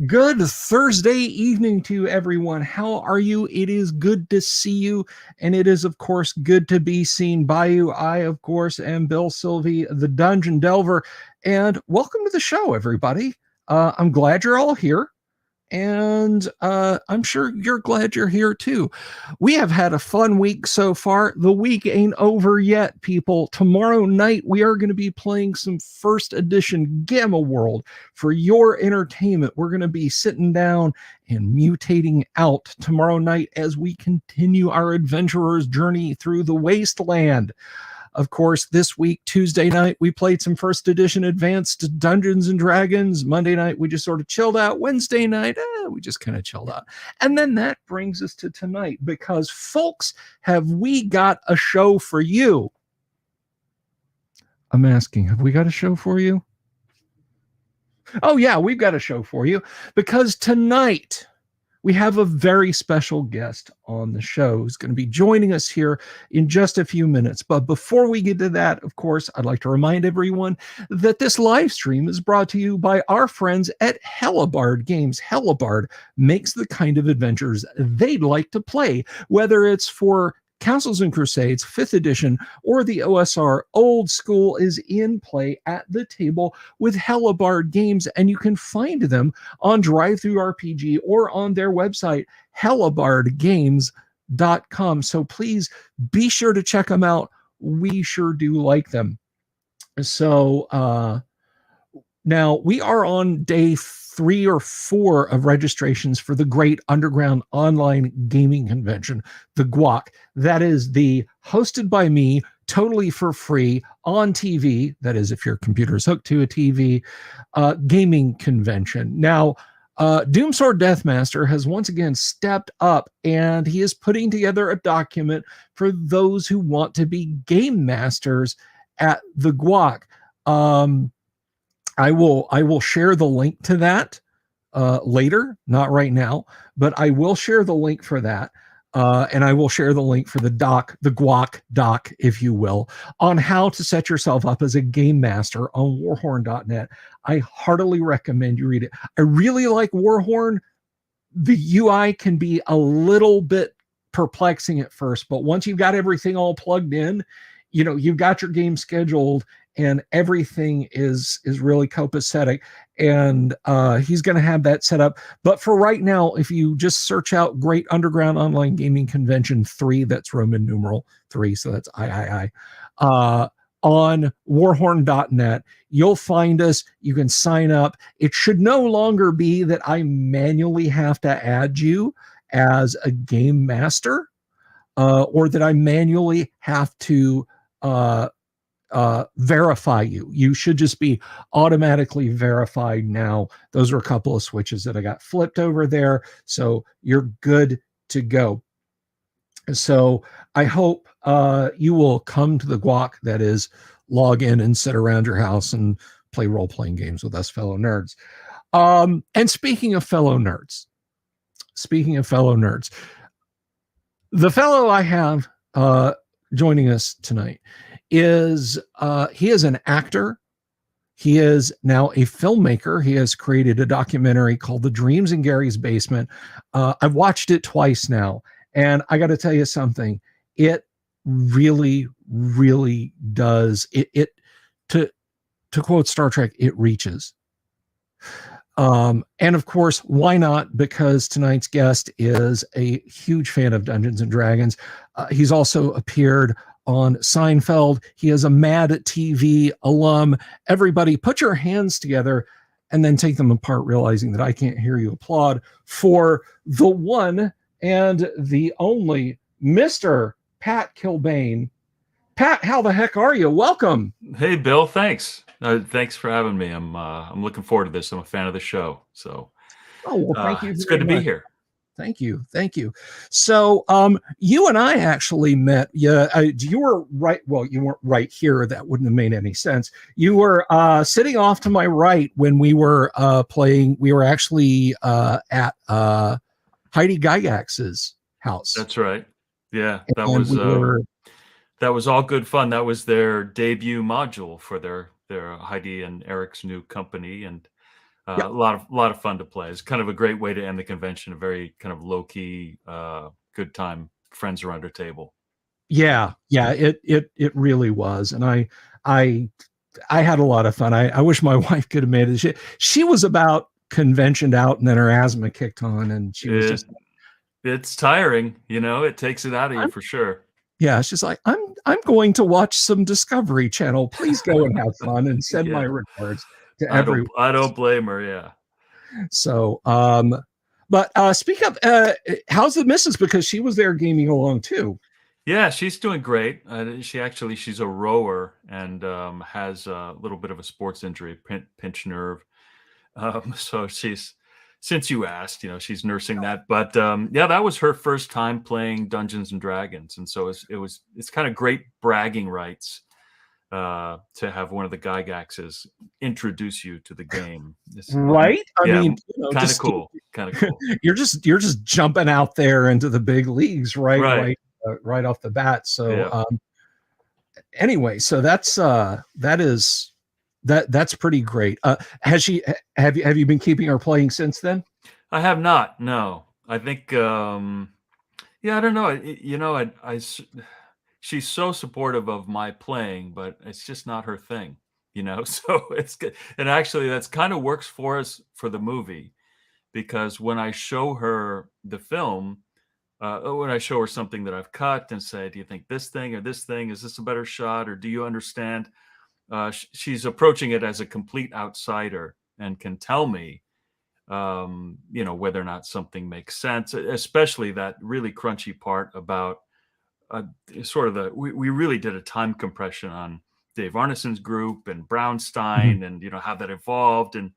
Good Thursday evening to everyone. How are you? It is good to see you, and it is, of course, good to be seen by you. I, of course, am Bill Sylvie, the Dungeon Delver, and welcome to the show, everybody. I'm glad you're all here, and I'm sure you're glad you're here too. We have had a fun week so far. The week ain't over yet, people. Tomorrow night, we are going to be playing some first edition Gamma World for your entertainment. We're going to be sitting down and mutating out tomorrow night as we continue our adventurer's journey through the wasteland. Of course, this week, Tuesday night, we played some first edition advanced Dungeons and Dragons. Monday night, we just sort of chilled out. Wednesday night, we just kind of chilled out. And then that brings us to tonight because, folks, have we got a show for you? I'm asking, have we got a show for you? Oh, yeah, we've got a show for you because tonight we have a very special guest on the show who's going to be joining us here in just a few minutes. But before we get to that, of course, I'd like to remind everyone that this live stream is brought to you by our friends at Hellebarde Games. Hellebarde makes the kind of adventures they'd like to play, whether it's for Castles and Crusades, 5th edition, or the OSR. Old school is in play at the table with Hellebarde Games, and you can find them on DriveThruRPG or on their website, hellebardegames.com. So please be sure to check them out. We sure do like them. So now we are on day 3 or 4 of registrations for the Great Underground Online Gaming Convention, the GWOC. That is the hosted by me, totally for free, on TV, that is if your computer is hooked to a TV, gaming convention. Now, Doomsword Deathmaster has once again stepped up, and he is putting together a document for those who want to be game masters at the GWOC. I will share the link to that later, not right now, but I will share the link for that. And I will share the link for the GWOC doc, if you will, on how to set yourself up as a game master on warhorn.net. I heartily recommend you read it. I really like Warhorn. The UI can be a little bit perplexing at first, but once you've got everything all plugged in, you know, you've got your game scheduled, and everything is really copacetic, and he's going to have that set up. But for right now, if you just search out Great Underground Online Gaming Convention 3, that's Roman numeral 3, so that's III, on warhorn.net, you'll find us. You can sign up. It should no longer be that I manually have to add you as a game master, or that I manually have to verify you. You should just be automatically verified now. Those are a couple of switches that I got flipped over there, so you're good to go. So I hope you will come to the GWOC, that is, log in and sit around your house and play role-playing games with us fellow nerds. And speaking of fellow nerds, the fellow I have joining us tonight is he is an actor. He is now a filmmaker. He has created a documentary called The Dreams in Gary's Basement. I've watched it twice now, and I got to tell you something. It really, really does. It to quote Star Trek, it reaches. And of course, why not? Because tonight's guest is a huge fan of Dungeons and Dragons. He's also appeared on Seinfeld. He is a Mad TV alum. Everybody, put your hands together and then take them apart, realizing that I can't hear you applaud for the one and the only Mr. Pat Kilbane. Pat, how the heck are you? Welcome. Hey, Bill. Thanks. Thanks for having me. I'm looking forward to this. I'm a fan of the show. So, thank you. It's good to be here. Thank you. So, you and I actually met. You were right. Well, you weren't right here. That wouldn't have made any sense. You were sitting off to my right when we were playing. We were actually at Heidi Gygax's house. That's right. Yeah, that was all good fun. That was their debut module for their Heidi and Eric's new company, and A lot of fun to play. It's kind of a great way to end the convention. A very kind of low key, good time. Friends around a table. Yeah, yeah, it really was, and I I had a lot of fun. I wish my wife could have made it. She was about conventioned out, and then her asthma kicked on, and she was It just it's tiring, you know. It takes it out of you I'm for sure. yeah, she's like, I'm going to watch some Discovery Channel. Please go and have fun and send my Yeah, regards to everyone. I don't blame her. Yeah. So, but speak up. How's the missus? Because she was there gaming along too. Yeah, she's doing great. She's a rower and has a little bit of a sports injury, pinch nerve. So she's since you asked, you know, she's nursing that. But yeah, that was her first time playing Dungeons and Dragons, and so it's kind of great bragging rights to have one of the Gygaxes introduce you to the game. Right? I Yeah, mean, kind of cool, kind of cool. you're just jumping out there into the big leagues, Right. right off the bat. So, Yeah. anyway, so that's pretty great. Has she have you been keeping her playing since then? I have not. No, I think. Yeah, I don't know. She's so supportive of my playing, but it's just not her thing, you know. So it's good, and actually, that's kind of works for us for the movie because when I show her the film, when I show her something that I've cut and say, "Do you think this thing or this thing is this a better shot, or do you understand?" She's approaching it as a complete outsider and can tell me you know, whether or not something makes sense, especially that really crunchy part about uh, sort of we really did a time compression on Dave Arneson's group and Mhm. Brownstein and, you know, how that evolved. And,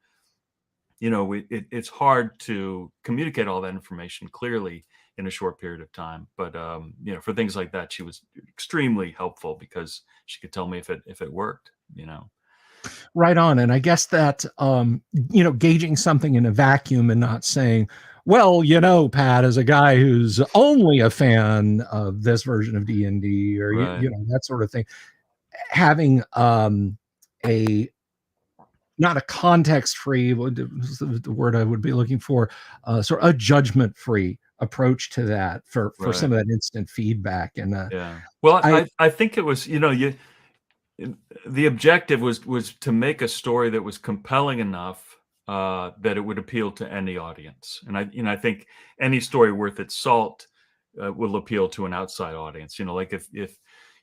you know, it's hard to communicate all that information clearly in a short period of time. But, you know, for things like that, she was extremely helpful because she could tell me if it worked, you know. Right on. And I guess that gauging something in a vacuum and not saying, well, Pat, as a guy who's only a fan of this version of D&D or Right. that sort of thing, having a not a context free, what was the word I would be looking for, sort of a judgment free approach to that for Right. some of that instant feedback. And Yeah. Well, I I think it was, you know, the objective was to make a story that was compelling enough that it would appeal to any audience, and I think any story worth its salt will appeal to an outside audience. You know, like if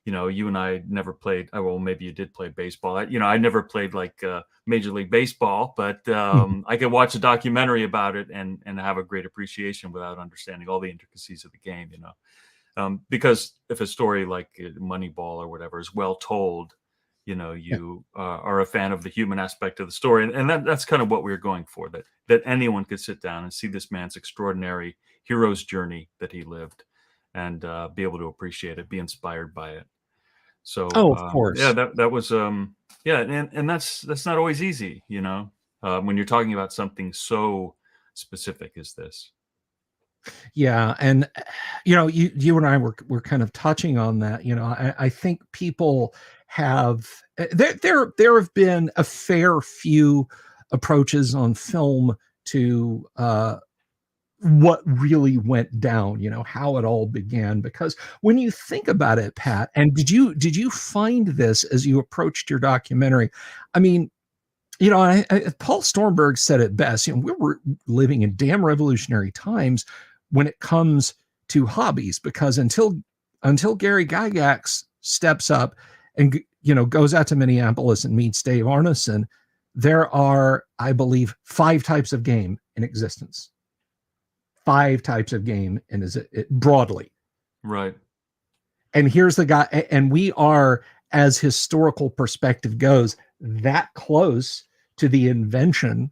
you know you and I never played. Well, maybe you did play baseball. You know, I never played like Major League Baseball, but I could watch a documentary about it and have a great appreciation without understanding all the intricacies of the game. You know, because if a story like Moneyball or whatever is well told, you know, yeah. you are a fan of the human aspect of the story, and that's kind of what we were going for. That anyone could sit down and see this man's extraordinary hero's journey that he lived, and be able to appreciate it, be inspired by it. So Oh, of yeah, course. that was yeah, and that's not always easy, you know, when you're talking about something so specific as this. Yeah, and you and I were kind of touching on that. I think people have there have been a fair few approaches on film to what really went down, how it all began. Because when you think about it, Pat, and did you find this as you approached your documentary? I mean, Paul Stormberg said it best. We were living in damn revolutionary times when it comes to hobbies, because until Gary Gygax steps up and goes out to Minneapolis and meets Dave Arneson, there are, I believe, 5 types of game in existence. 5 types of game, and is it broadly. Right. And here's the guy, and we are, as historical perspective goes, that close to the invention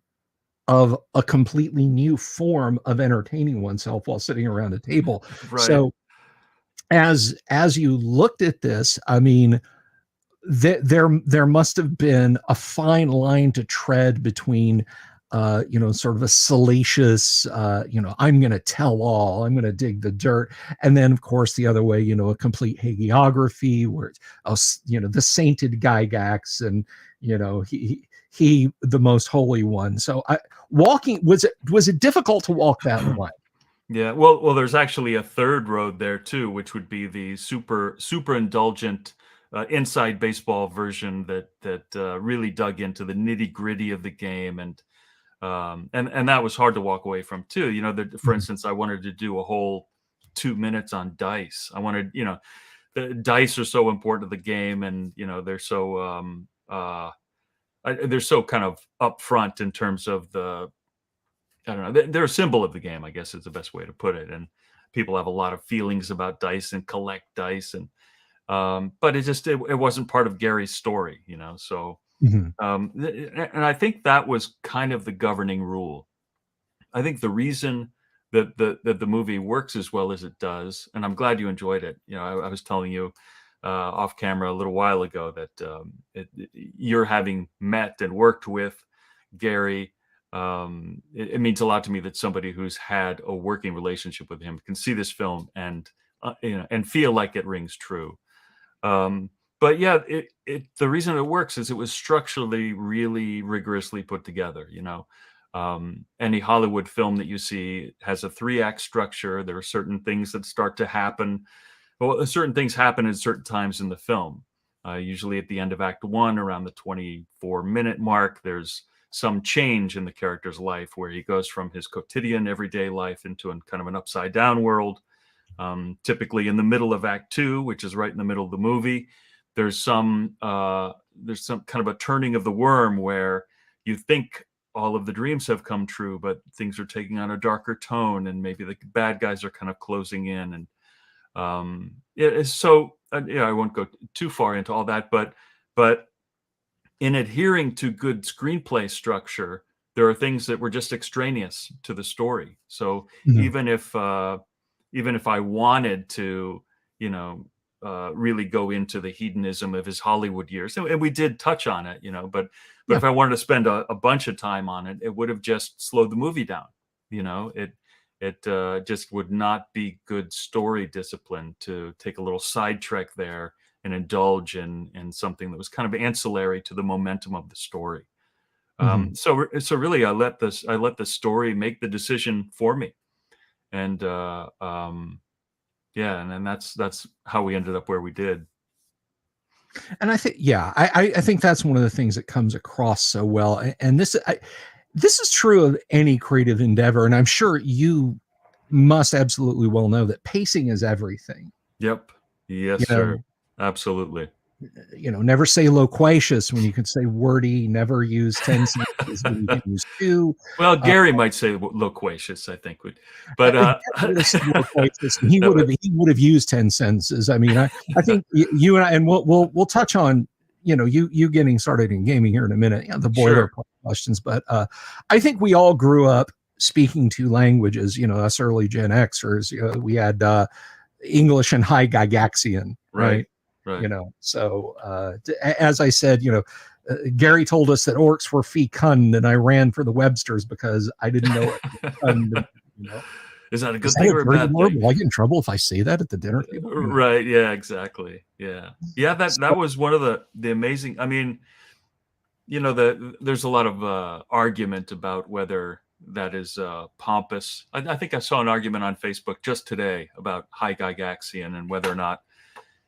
of a completely new form of entertaining oneself while sitting around a table. Right. So as you looked at this, I mean, there must have been a fine line to tread between sort of a salacious, I'm going to tell all, I'm going to dig the dirt. And then, of course, the other way, a complete hagiography where it's, the sainted Gygax, and, he he the most holy one. So walking, was it difficult to walk that line? Yeah, well, there's actually a third road there too, which would be the super indulgent inside baseball version that really dug into the nitty gritty of the game, and that was hard to walk away from too. You know, for Mhm. instance, I wanted to do a whole 2 minutes on dice. I wanted, the dice are so important to the game, and they're so kind of upfront in terms of I don't know. They're a symbol of the game, I guess is the best way to put it. And people have a lot of feelings about dice and collect dice, but it wasn't part of Gary's story, So, Mhm. and I think that was kind of the governing rule. I think the reason that the movie works as well as it does, and I'm glad you enjoyed it. I was telling you off camera a little while ago that you're having met and worked with Gary. It means a lot to me that somebody who's had a working relationship with him can see this film and feel like it rings true. Um, but yeah, the reason it works is it was structurally really rigorously put together. Any Hollywood film that you see has a 3-act structure. There are certain things that start to happen. Well, certain things happen at certain times in the film. Usually at the end of Act One, around the 24-minute mark, there's some change in the character's life where he goes from his quotidian everyday life into kind of an upside down world. Typically in the middle of Act Two, which is right in the middle of the movie, there's some kind of a turning of the worm where you think all of the dreams have come true, but things are taking on a darker tone, and maybe the bad guys are kind of closing in. And I won't go too far into all that, but in adhering to good screenplay structure, there are things that were just extraneous to the story. So Mhm. even if I wanted to, really go into the hedonism of his Hollywood years, and we did touch on it, but Yeah. if I wanted to spend a bunch of time on it, it would have just slowed the movie down. It just would not be good story discipline to take a little sidetrack there and indulge in something that was kind of ancillary to the momentum of the story. Mhm. So really, I let the story make the decision for me, and yeah, and then that's how we ended up where we did. And I think, yeah, I think that's one of the things that comes across so well. And this is true of any creative endeavor. And I'm sure you must absolutely well know that pacing is everything. Yep. You Yes, sir. know, Absolutely. never say loquacious when you can say wordy, never use 10 sentences when you can use two. Well, Uh, Gary might say loquacious, I think would, I, but I would have said loquacious, and that would, he would have used 10 sentences. I mean, I think you and I, and we'll touch on, you getting started in gaming here in a minute, the sure. boilerplate questions, but I think we all grew up speaking two languages, us early Gen Xers, we had English and High Gygaxian, Right. right? Right. So as I said, Gary told us that orcs were fecund, and I ran for the Websters because I didn't know what fecund meant, you know. Is that a Is good that thing a or a dirty bad word? thing? Will I get in trouble if I say that at the dinner table? Right. Yeah, exactly. Yeah. Yeah, that So, was one of the amazing, I mean, there's a lot of argument about whether that is pompous. I think I saw an argument on Facebook just today about High Gygaxian and whether or not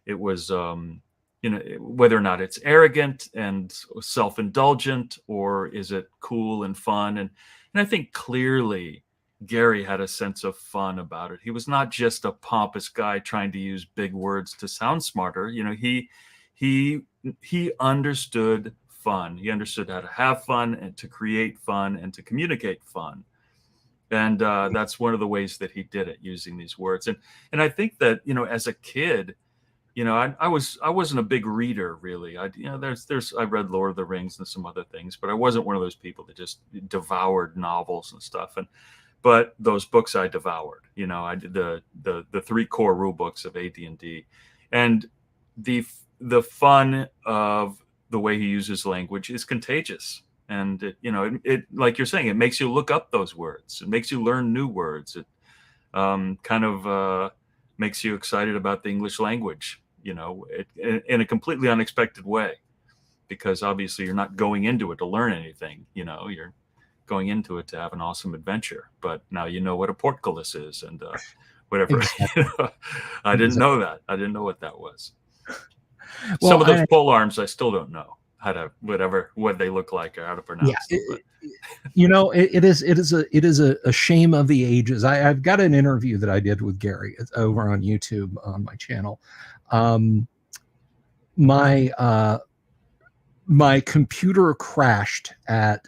it was, whether or not it's arrogant and self-indulgent, or is it cool and fun? And I think clearly Gary had a sense of fun about it. He was not just a pompous guy trying to use big words to sound smarter. He he understood fun. He understood how to have fun and to create fun and to communicate fun. And that's one of the ways that he did it, using these words. And I think that, as a kid, I wasn't a big reader really. I read Lord of the Rings and some other things, but I wasn't one of those people that just devoured novels and stuff. But those books I devoured. I did the three core rule books of AD&D, and the fun of the way he uses language is contagious. And it like you're saying, it makes you look up those words. It makes you learn new words. It kind of makes you excited about the English language, in a completely unexpected way. because obviously you're not going into it to learn anything. You're going into it to have an awesome adventure. But now you know what a portcullis is and whatever. Exactly. I didn't Exactly. know that. I didn't know what that was. Some Well, of those pole arms, I still don't know how to what they look like or how to pronounce them. But it is a shame of the ages. I've got an interview that I did with Gary. It's over on YouTube on my channel. My computer crashed at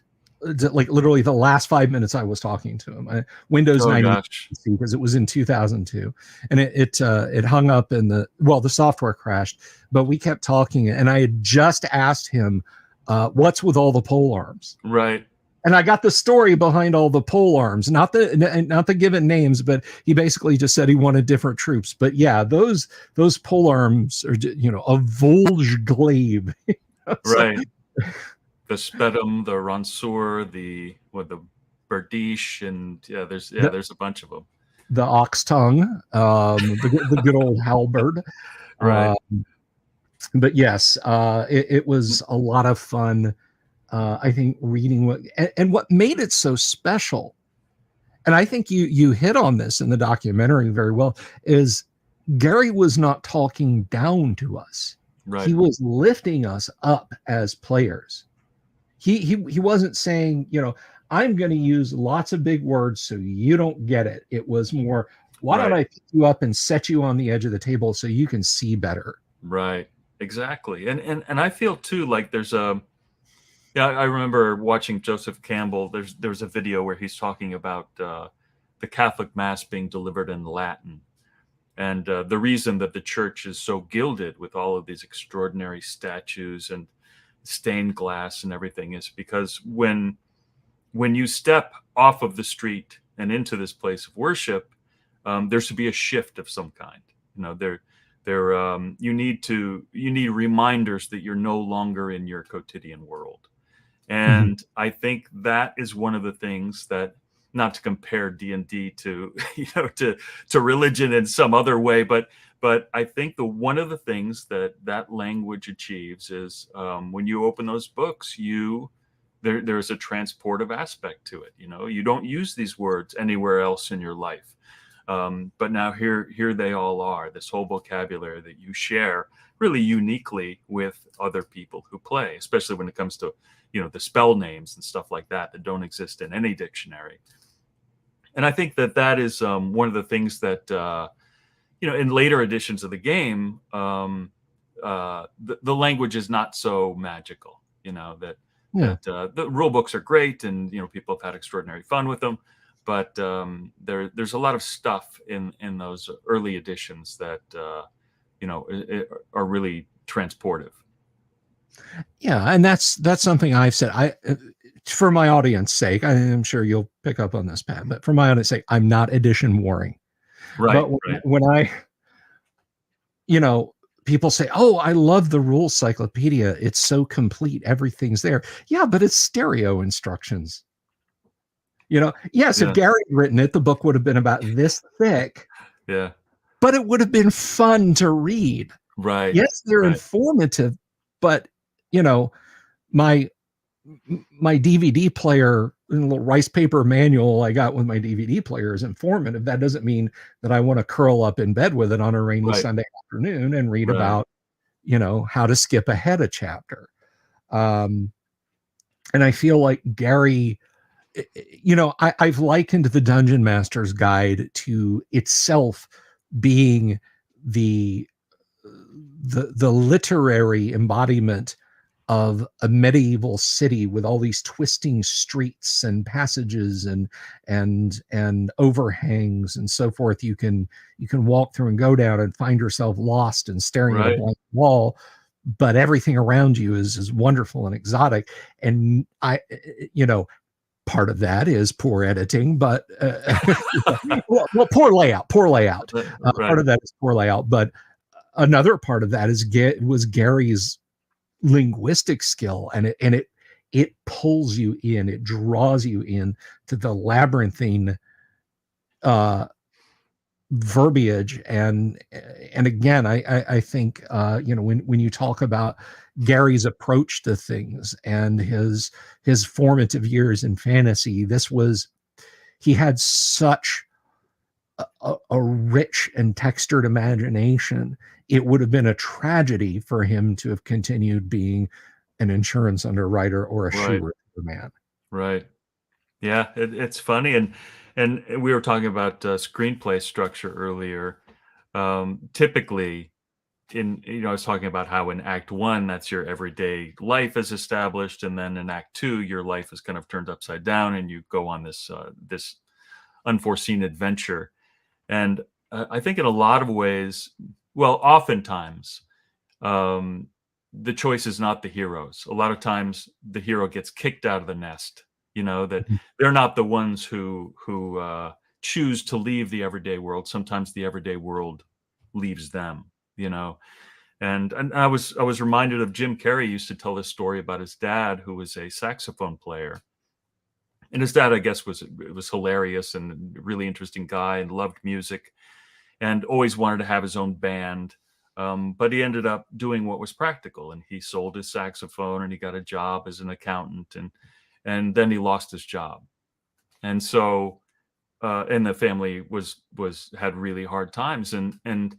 like literally the last 5 minutes I was talking to him. Windows 90 because it was in 2002, and it hung up in the software crashed, but we kept talking, and I had just asked him what's with all the pole arms, right. And I got the story behind all the pole arms, not the given names, but he basically just said he wanted different troops. But yeah, those pole arms are, a Volksglaive. Right. The Spedum, the Ransur, the Berdish, and there's a bunch of them. The ox tongue, the good old halberd. Right. But yes, it was a lot of fun. I think reading what made it so special, and I think you hit on this in the documentary very well, is Gary was not talking down to us. Right. He was lifting us up as players. He wasn't saying, I'm going to use lots of big words so you don't get it. It was more, why don't I pick you up and set you on the edge of the table so you can see better? Right. Exactly. And I feel too like there's I remember watching Joseph Campbell. There's a video where he's talking about the Catholic Mass being delivered in Latin. And the reason that the church is so gilded with all of these extraordinary statues and stained glass and everything is because when you step off of the street and into this place of worship, there should be a shift of some kind. You need reminders that you're no longer in your quotidian world. And I think that is one of the things that, not to compare D&D to to religion in some other way, but I think one of the things that language achieves is when you open those books, there's a transportive aspect to it. You don't use these words anywhere else in your life, but now here they all are. This whole vocabulary that you share really uniquely with other people who play, especially when it comes to the spell names and stuff like that don't exist in any dictionary. And I think that is one of the things that in later editions of the game, the language is not so magical. That the rule books are great, and people have had extraordinary fun with them, but there's a lot of stuff in those early editions that are really transportive. Yeah, and that's something I've said. For my audience sake, I'm sure you'll pick up on this, Pat, but for my audience sake, I'm not edition warring. Right. But when I, people say, "Oh, I love the rules cyclopedia. It's so complete. Everything's there." Yeah, but it's stereo instructions. Yes, if Gary had written it, the book would have been about this thick. Yeah. But it would have been fun to read. Right. Yes, they're informative, but my DVD player, a little rice paper manual I got with my DVD player is informative. That doesn't mean that I want to curl up in bed with it on a rainy Sunday afternoon and read about, how to skip ahead a chapter. And I feel like Gary, I've likened the Dungeon Master's Guide to itself being the literary embodiment of a medieval city with all these twisting streets and passages and overhangs and so forth. You can walk through and go down and find yourself lost and staring at a blank wall, but everything around you is wonderful and exotic. And part of that is poor editing, but poor layout. Part of that is poor layout, but another part of that was Gary's linguistic skill, and it pulls you in, it draws you in to the labyrinthine verbiage. And again, I think, when you talk about Gary's approach to things and his formative years in fantasy, he had such a rich and textured imagination. It would have been a tragedy for him to have continued being an insurance underwriter or a shoe Right. repairman. Right. Yeah, it's funny, and we were talking about screenplay structure earlier. Typically, I was talking about how in Act One, that's your everyday life is established, and then in Act Two, your life is kind of turned upside down, and you go on this unforeseen adventure. And I think in a lot of ways, well, oftentimes, um, the choice is not the hero's. A lot of times, the hero gets kicked out of the nest. That Mhm. they're not the ones who choose to leave the everyday world. Sometimes the everyday world leaves them. You know, and I was reminded of Jim Carrey used to tell this story about his dad, who was a saxophone player, and his dad, I guess, was hilarious and a really interesting guy and loved music and always wanted to have his own band. But he ended up doing what was practical, and he sold his saxophone and he got a job as an accountant, and then he lost his job, and so and the family was had really hard times, and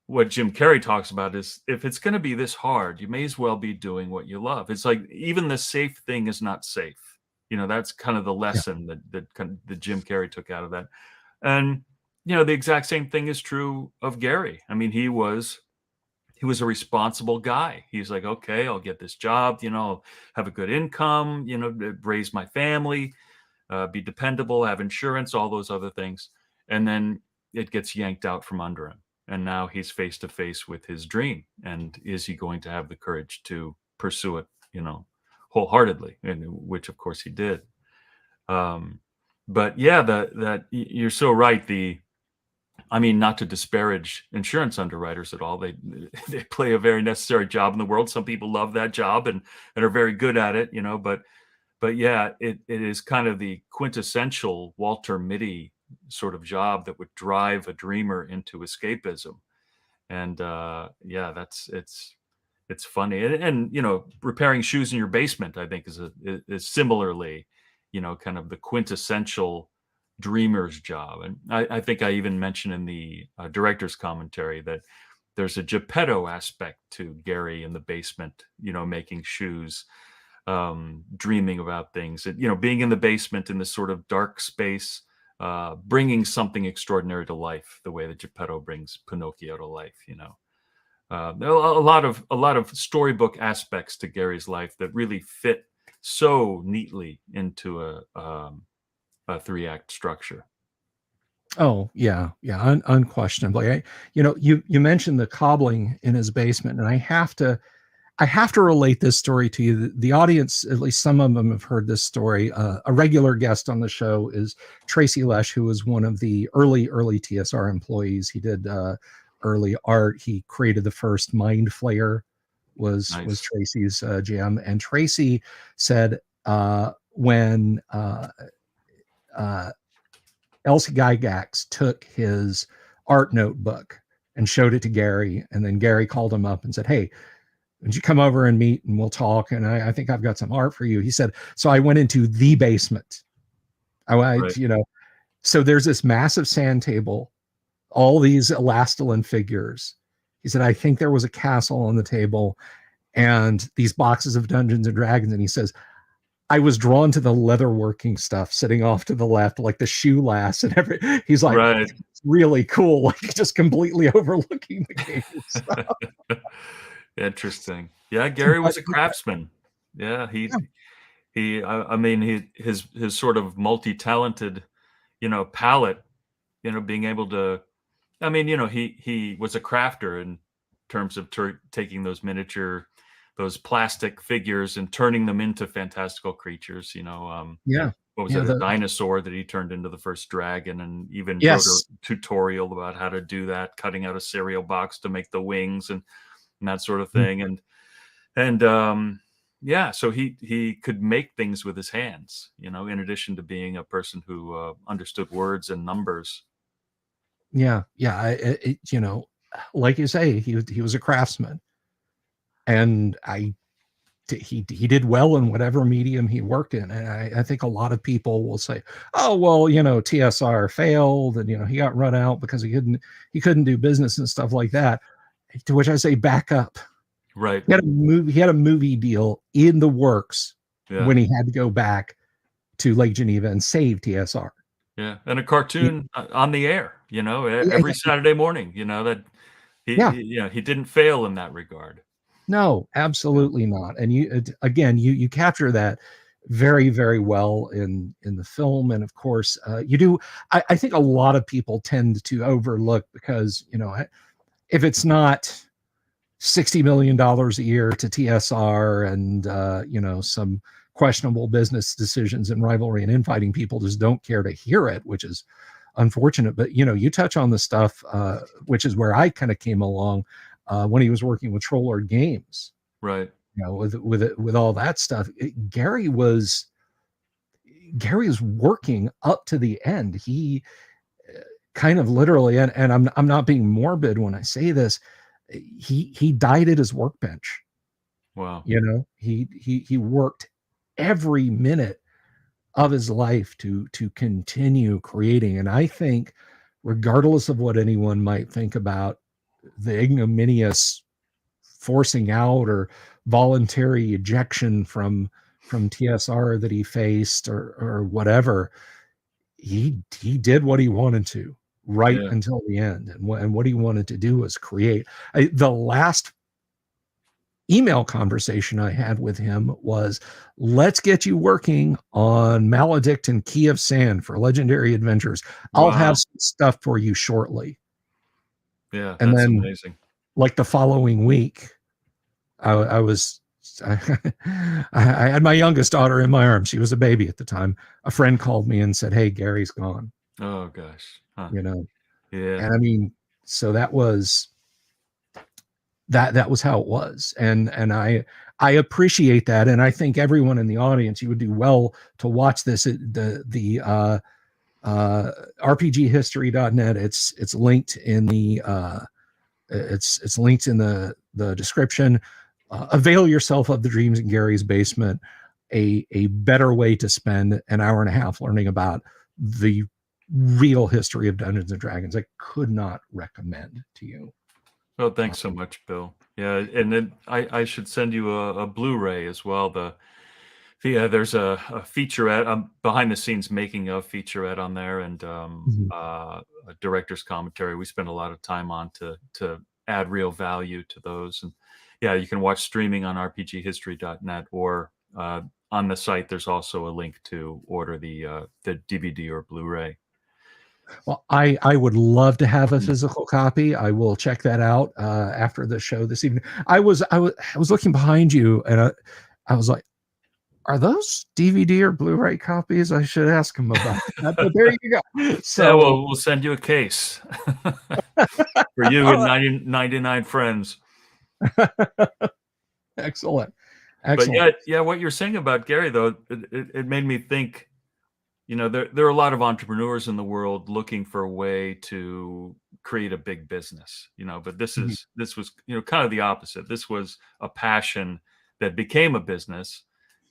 what Jim Carrey talks about is if it's going to be this hard, you may as well be doing what you love. It's like even the safe thing is not safe. That's kind of the Yeah. lesson that Jim Carrey took out of that. And the exact same thing is true of Gary. I mean, he was a responsible guy. He's like, okay, I'll get this job, I'll have a good income, raise my family, be dependable, have insurance, all those other things. And then it gets yanked out from under him. And now he's face to face with his dream. And is he going to have the courage to pursue it, wholeheartedly? And which, of course, he did. Um, but yeah, you're so right. I mean, not to disparage insurance underwriters at all. They they play a very necessary job in the world. Some people love that job and are very good at it, but yeah, it is kind of the quintessential Walter Mitty sort of job that would drive a dreamer into escapism. And yeah, it's funny. And repairing shoes in your basement, I think, is similarly, kind of the quintessential dreamer's job. And I think I even mentioned in the director's commentary that there's a Geppetto aspect to Gary in the basement, making shoes, dreaming about things, being in the basement in this sort of dark space, bringing something extraordinary to life, the way that Geppetto brings Pinocchio to life. There are a lot of storybook aspects to Gary's life that really fit so neatly into a three-act structure. Oh yeah, yeah, unquestionably. You mentioned the cobbling in his basement, and I have to relate this story to you. The audience, at least some of them, have heard this story. A regular guest on the show is Tracy Lesh, who was one of the early TSR employees. He did early art. He created the first Mind Flayer. Was Nice. Tracy's jam, and Tracy said when uh, Elsie Gygax took his art notebook and showed it to Gary, and then Gary called him up and said, "Hey, would you come over and meet and we'll talk? And I think I've got some art for you." He said, "So I went into the basement. Right. So there's this massive sand table, all these elastilin figures." He said, "I think there was a castle on the table and these boxes of Dungeons and Dragons." And he says, "I was drawn to the leatherworking stuff sitting off to the left, like the shoe lass and every." He's like, Right. "It's really cool," like just completely overlooking the game stuff. Interesting. Yeah, Gary But was a craftsman. Yeah, yeah, I mean, his sort of multi-talented, palette, being able to, I mean, he was a crafter in terms of taking those plastic figures and turning them into fantastical creatures. yeah, What was yeah. it, a The dinosaur that he turned into the first dragon, and even wrote a Yes, tutorial about how to do that, cutting out a cereal box to make the wings and that sort of mm, thing. And yeah, so he could make things with his hands, in addition to being a person who understood words and numbers. Yeah, yeah. You know, like you say, he was a craftsman, and he did well in whatever medium he worked in. And I think a lot of people will say, "Oh, well, you know, TSR failed, and you know, he got run out because he couldn't do business and stuff like that." To which I say, back up. Right. He had a movie deal in the works Yeah. when he had to go back to Lake Geneva and save TSR. Yeah. And a cartoon on the air, Yeah, every Saturday morning, that yeah. he didn't fail in that regard. No, Yeah. absolutely not. And again, you capture that very, very well in the film. And of course, you do. I think a lot of people tend to overlook, because if it's not $60 million a year to TSR, and some questionable business decisions and rivalry and infighting, people just don't care to hear it, which is unfortunate. But you touch on the stuff, which is where I kind of came along, when he was working with Trollord Games. Right. With all that stuff, Gary was working up to the end. He kind of literally, and I'm not being morbid when I say this, he died at his workbench. Wow. He worked every minute of his life to continue creating. And I think, regardless of what anyone might think about the ignominious forcing out or voluntary ejection from TSR that he faced, or whatever, he did what he wanted to, right Yeah. until the end. And what he wanted to do was create. The last email conversation I had with him was, let's get you working on Maledict and Key of Sand for Legendary Adventures. I'll have Wow. some stuff for you shortly. Yeah, And that's then, amazing. like, the following week, I was I had my youngest daughter in my arms. She was a baby at the time. A friend called me and said, "Hey, Gary's gone." Oh gosh. Huh. You know, Yeah. and I mean, so that was how it was. And I appreciate that. And I think everyone in the audience, you would do well to watch this. RPGhistory.net. It's linked in the it's linked in the description. Avail yourself of the Dreams in Gary's Basement, a better way to spend an hour and a half learning about the real history of Dungeons and Dragons. I could not recommend to you. Oh, thanks so much, Bill. Yeah, and then I should send you a Blu-ray as well. There's a featurette, behind the scenes making of featurette on there, and Mhm. a director's commentary. We spend a lot of time on to add real value to those. And yeah, you can watch streaming on rpghistory.net, or on the site. There's also a link to order the DVD or Blu-ray. Well, I would love to have a physical copy. I will check that out after the show this evening. I was looking behind you, and I was like, are those DVD or Blu-ray copies? I should ask him about that. But there you go. Yeah, So, well, we'll send you a case for you all and right. 99 friends. Excellent. But Excellent. yeah, what you're saying about Gary, though, it made me think. There are a lot of entrepreneurs in the world looking for a way to create a big business. But Mhm. this was kind of the opposite. This was a passion that became a business,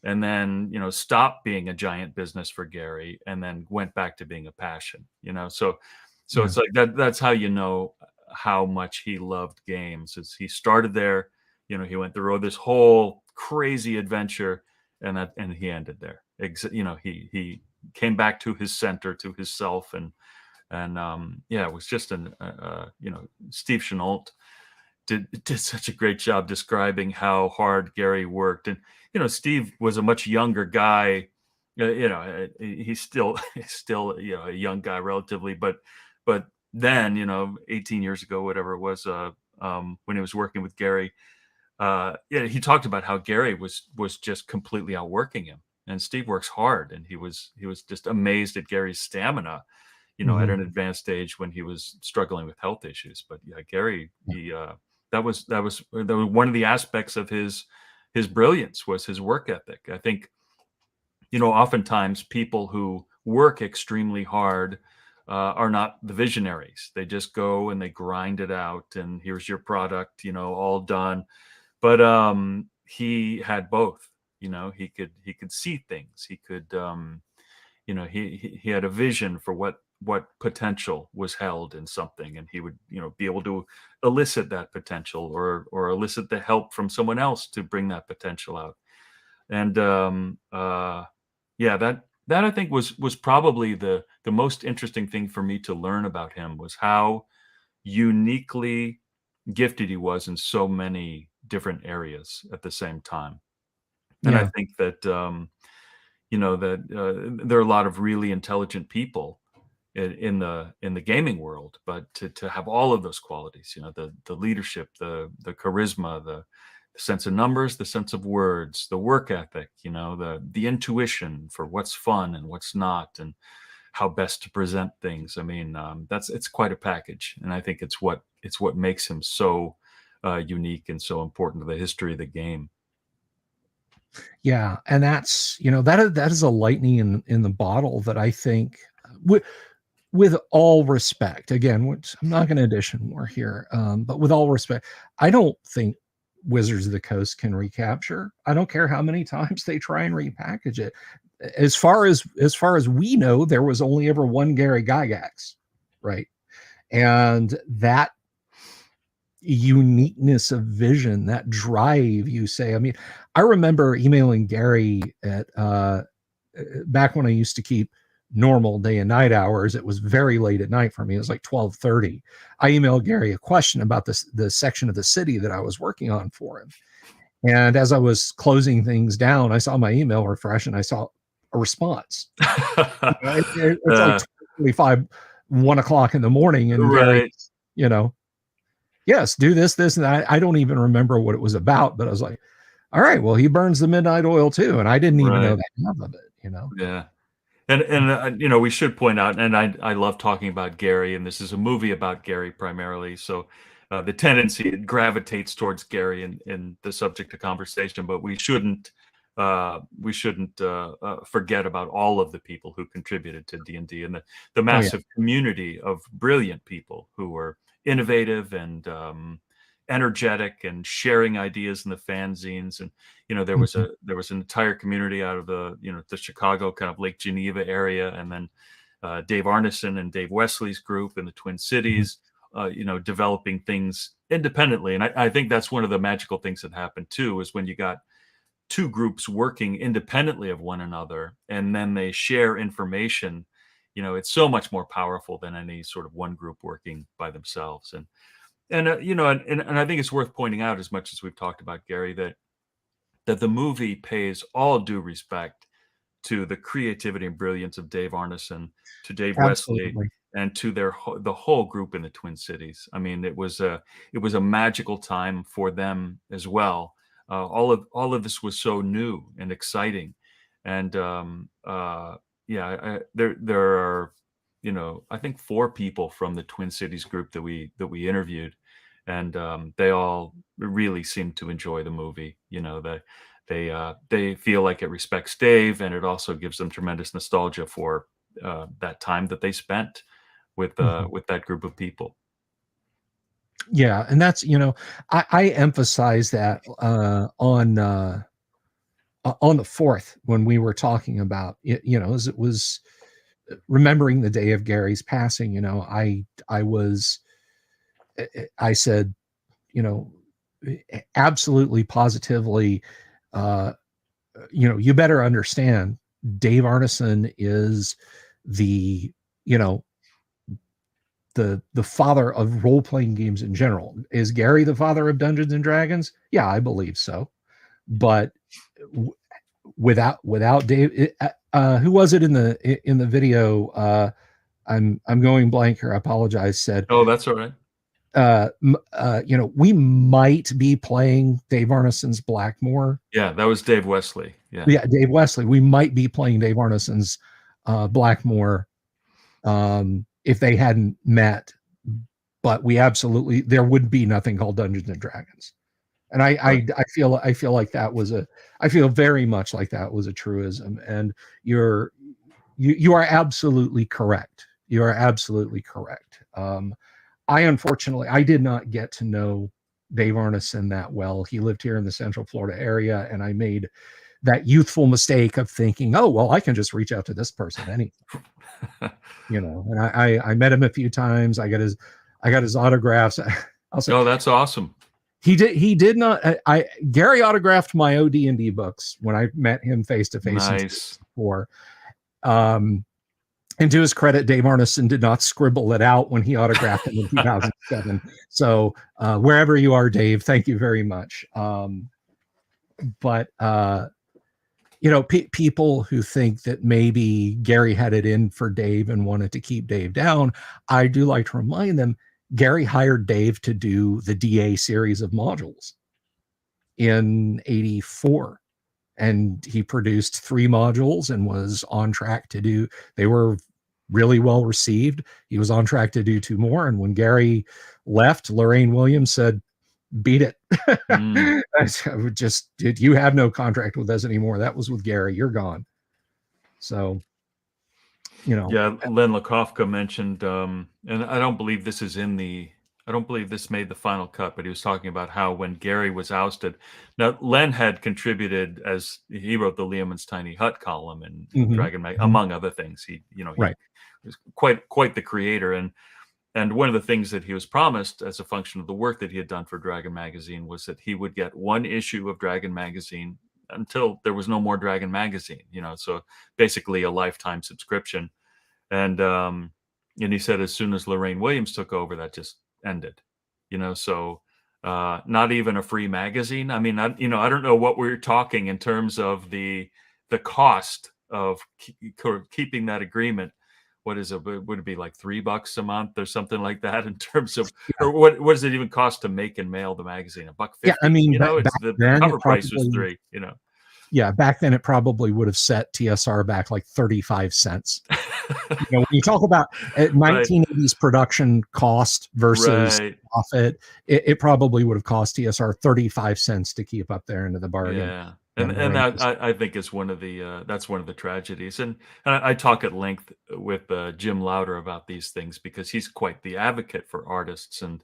and then stopped being a giant business for Gary, and then went back to being a passion. So Yeah. it's like that. That's how you know how much he loved games. Is he started there. He went through this whole crazy adventure, and he ended there. He came back to his center, to his self, and yeah, it was just Steve Chenault did such a great job describing how hard Gary worked. And Steve was a much younger guy. He's still he's still a young guy relatively, but then 18 years ago, whatever it was, when he was working with Gary, yeah, he talked about how Gary was just completely outworking him, and Steve works hard, and he was just amazed at Gary's stamina, at Mhm. an advanced age when he was struggling with health issues. But yeah, Gary, Yeah. that was one of the aspects of his brilliance, was his work ethic. I think oftentimes people who work extremely hard are not the visionaries. They just go and they grind it out, and here's your product, all done. But he had both. He could see things. He could he had a vision for what potential was held in something, and he would be able to elicit that potential, or elicit the help from someone else to bring that potential out. And yeah, that I think was probably the most interesting thing for me to learn about him, was how uniquely gifted he was in so many different areas at the same time. And I Yeah. think that there are a lot of really intelligent people in the gaming world, but to have all of those qualities, the leadership, the charisma, the sense of numbers, the sense of words, the work ethic, the intuition for what's fun and what's not, and how best to present things. I mean, it's quite a package, and I think it's what makes him so unique and so important to the history of the game. Yeah, and that's that is a lightning in the bottle that I think, with all respect, again, which I'm not going to addition more here, but with all respect, I don't think Wizards of the Coast can recapture. I don't care how many times they try and repackage it. As far as we know, there was only ever one Gary Gygax, right? And that uniqueness of vision, that drive, you say. I mean, I remember emailing Gary at back when I used to keep normal day and night hours. It was very late at night for me. It was like 12:30. I emailed Gary a question about the section of the city that I was working on for him. And as I was closing things down, I saw my email refresh and I saw a response. It's like 25, 1 o'clock in the morning, and Gary, Right. you know, yes, do this, and I don't even remember what it was about, but I was like, all right, well, he burns the midnight oil too, and I didn't even know Right. that half of it. Yeah. And we should point out, and I love talking about Gary, and this is a movie about Gary primarily, so the tendency, it gravitates towards Gary in the subject of conversation, but we shouldn't forget about all of the people who contributed to D&D, and the Oh yeah. massive community of brilliant people who were innovative and energetic and sharing ideas in the fanzines. And there was Mhm. an entire community out of the Chicago kind of Lake Geneva area, and then Dave Arneson and Dave Wesley's group in the Twin Mhm. Cities, developing things independently. And I think that's one of the magical things that happened too, is when you got two groups working independently of one another, and then they share information. It's so much more powerful than any sort of one group working by themselves. And I think it's worth pointing out, as much as we've talked about Gary, that the movie pays all due respect to the creativity and brilliance of Dave Arneson, to Dave Wesley, Absolutely. and to the whole group in the Twin Cities. I mean, it was a magical time for them as well. All of this was so new and exciting, and yeah, there are, I think, four people from the Twin Cities group that we interviewed, and they all really seem to enjoy the movie. They feel like it respects Dave, and it also gives them tremendous nostalgia for that time that they spent with Mhm. that group of people. Yeah, and that's, I emphasize that on the fourth, when we were talking about it, as it was remembering the day of Gary's passing. I said, you know, absolutely positively, uh, you better understand, Dave Arneson is the, you know, the father of role playing games in general. Is Gary the father of Dungeons and Dragons? Yeah, I believe so. But w- without Dave, who was it in the video? I'm going blank here. I apologize. Said, Oh, that's all right. we might be playing Dave Arneson's Blackmore. Yeah, that was Dave Wesley. Yeah. Yeah, Dave Wesley. We might be playing Dave Arneson's Blackmore, if they hadn't met. But there would be nothing called Dungeons and Dragons. And Right. I feel like I feel very much like that was a truism. And you are absolutely correct. You are absolutely correct. Unfortunately, I did not get to know Dave Arneson that well. He lived here in the Central Florida area, and I made that youthful mistake of thinking, oh, well, I can just reach out to this person anytime, and I met him a few times. I got his autographs. I'll say, oh, that's awesome. He did not. Gary autographed my OD&D books when I met him face to face. Nice. Before. And to his credit, Dave Arneson did not scribble it out when he autographed them in 2007. So wherever you are, Dave, thank you very much. But people who think that maybe Gary had it in for Dave and wanted to keep Dave down, I do like to remind them, Gary hired Dave to do the DA series of modules in '84. And he produced 3 modules and was on track to do, they were really well received. He was on track to do 2 more. And when Gary left, Lorraine Williams said, beat it. You have no contract with us anymore. That was with Gary. You're gone. So, Yeah, Len Lakofka mentioned, and I don't believe this is I don't believe this made the final cut, but he was talking about how when Gary was ousted, now Len had contributed, as he wrote the Leomund's Tiny Hut column in Dragon Mag, among other things. He was quite the creator, and one of the things that he was promised as a function of the work that he had done for Dragon Magazine was that he would get 1 issue of Dragon Magazine until there was no more Dragon Magazine. So basically a lifetime subscription, and he said as soon as Lorraine Williams took over, that just ended. So not even a free magazine. I mean, I don't know what we're talking in terms of the cost of keeping that agreement. What is it? Would it be like $3 a month or something like that in terms of, or what does it even cost to make and mail the magazine? $1.50? Yeah, I mean, it's the cover price was $3. Yeah, back then it probably would have set TSR back like 35 cents. When you talk about 1980s production cost versus profit, it probably would have cost TSR 35 cents to keep up there into the bargain. Yeah. And that I think is one of the that's one of the tragedies. And I talk at length with Jim Lauder about these things because he's quite the advocate for artists and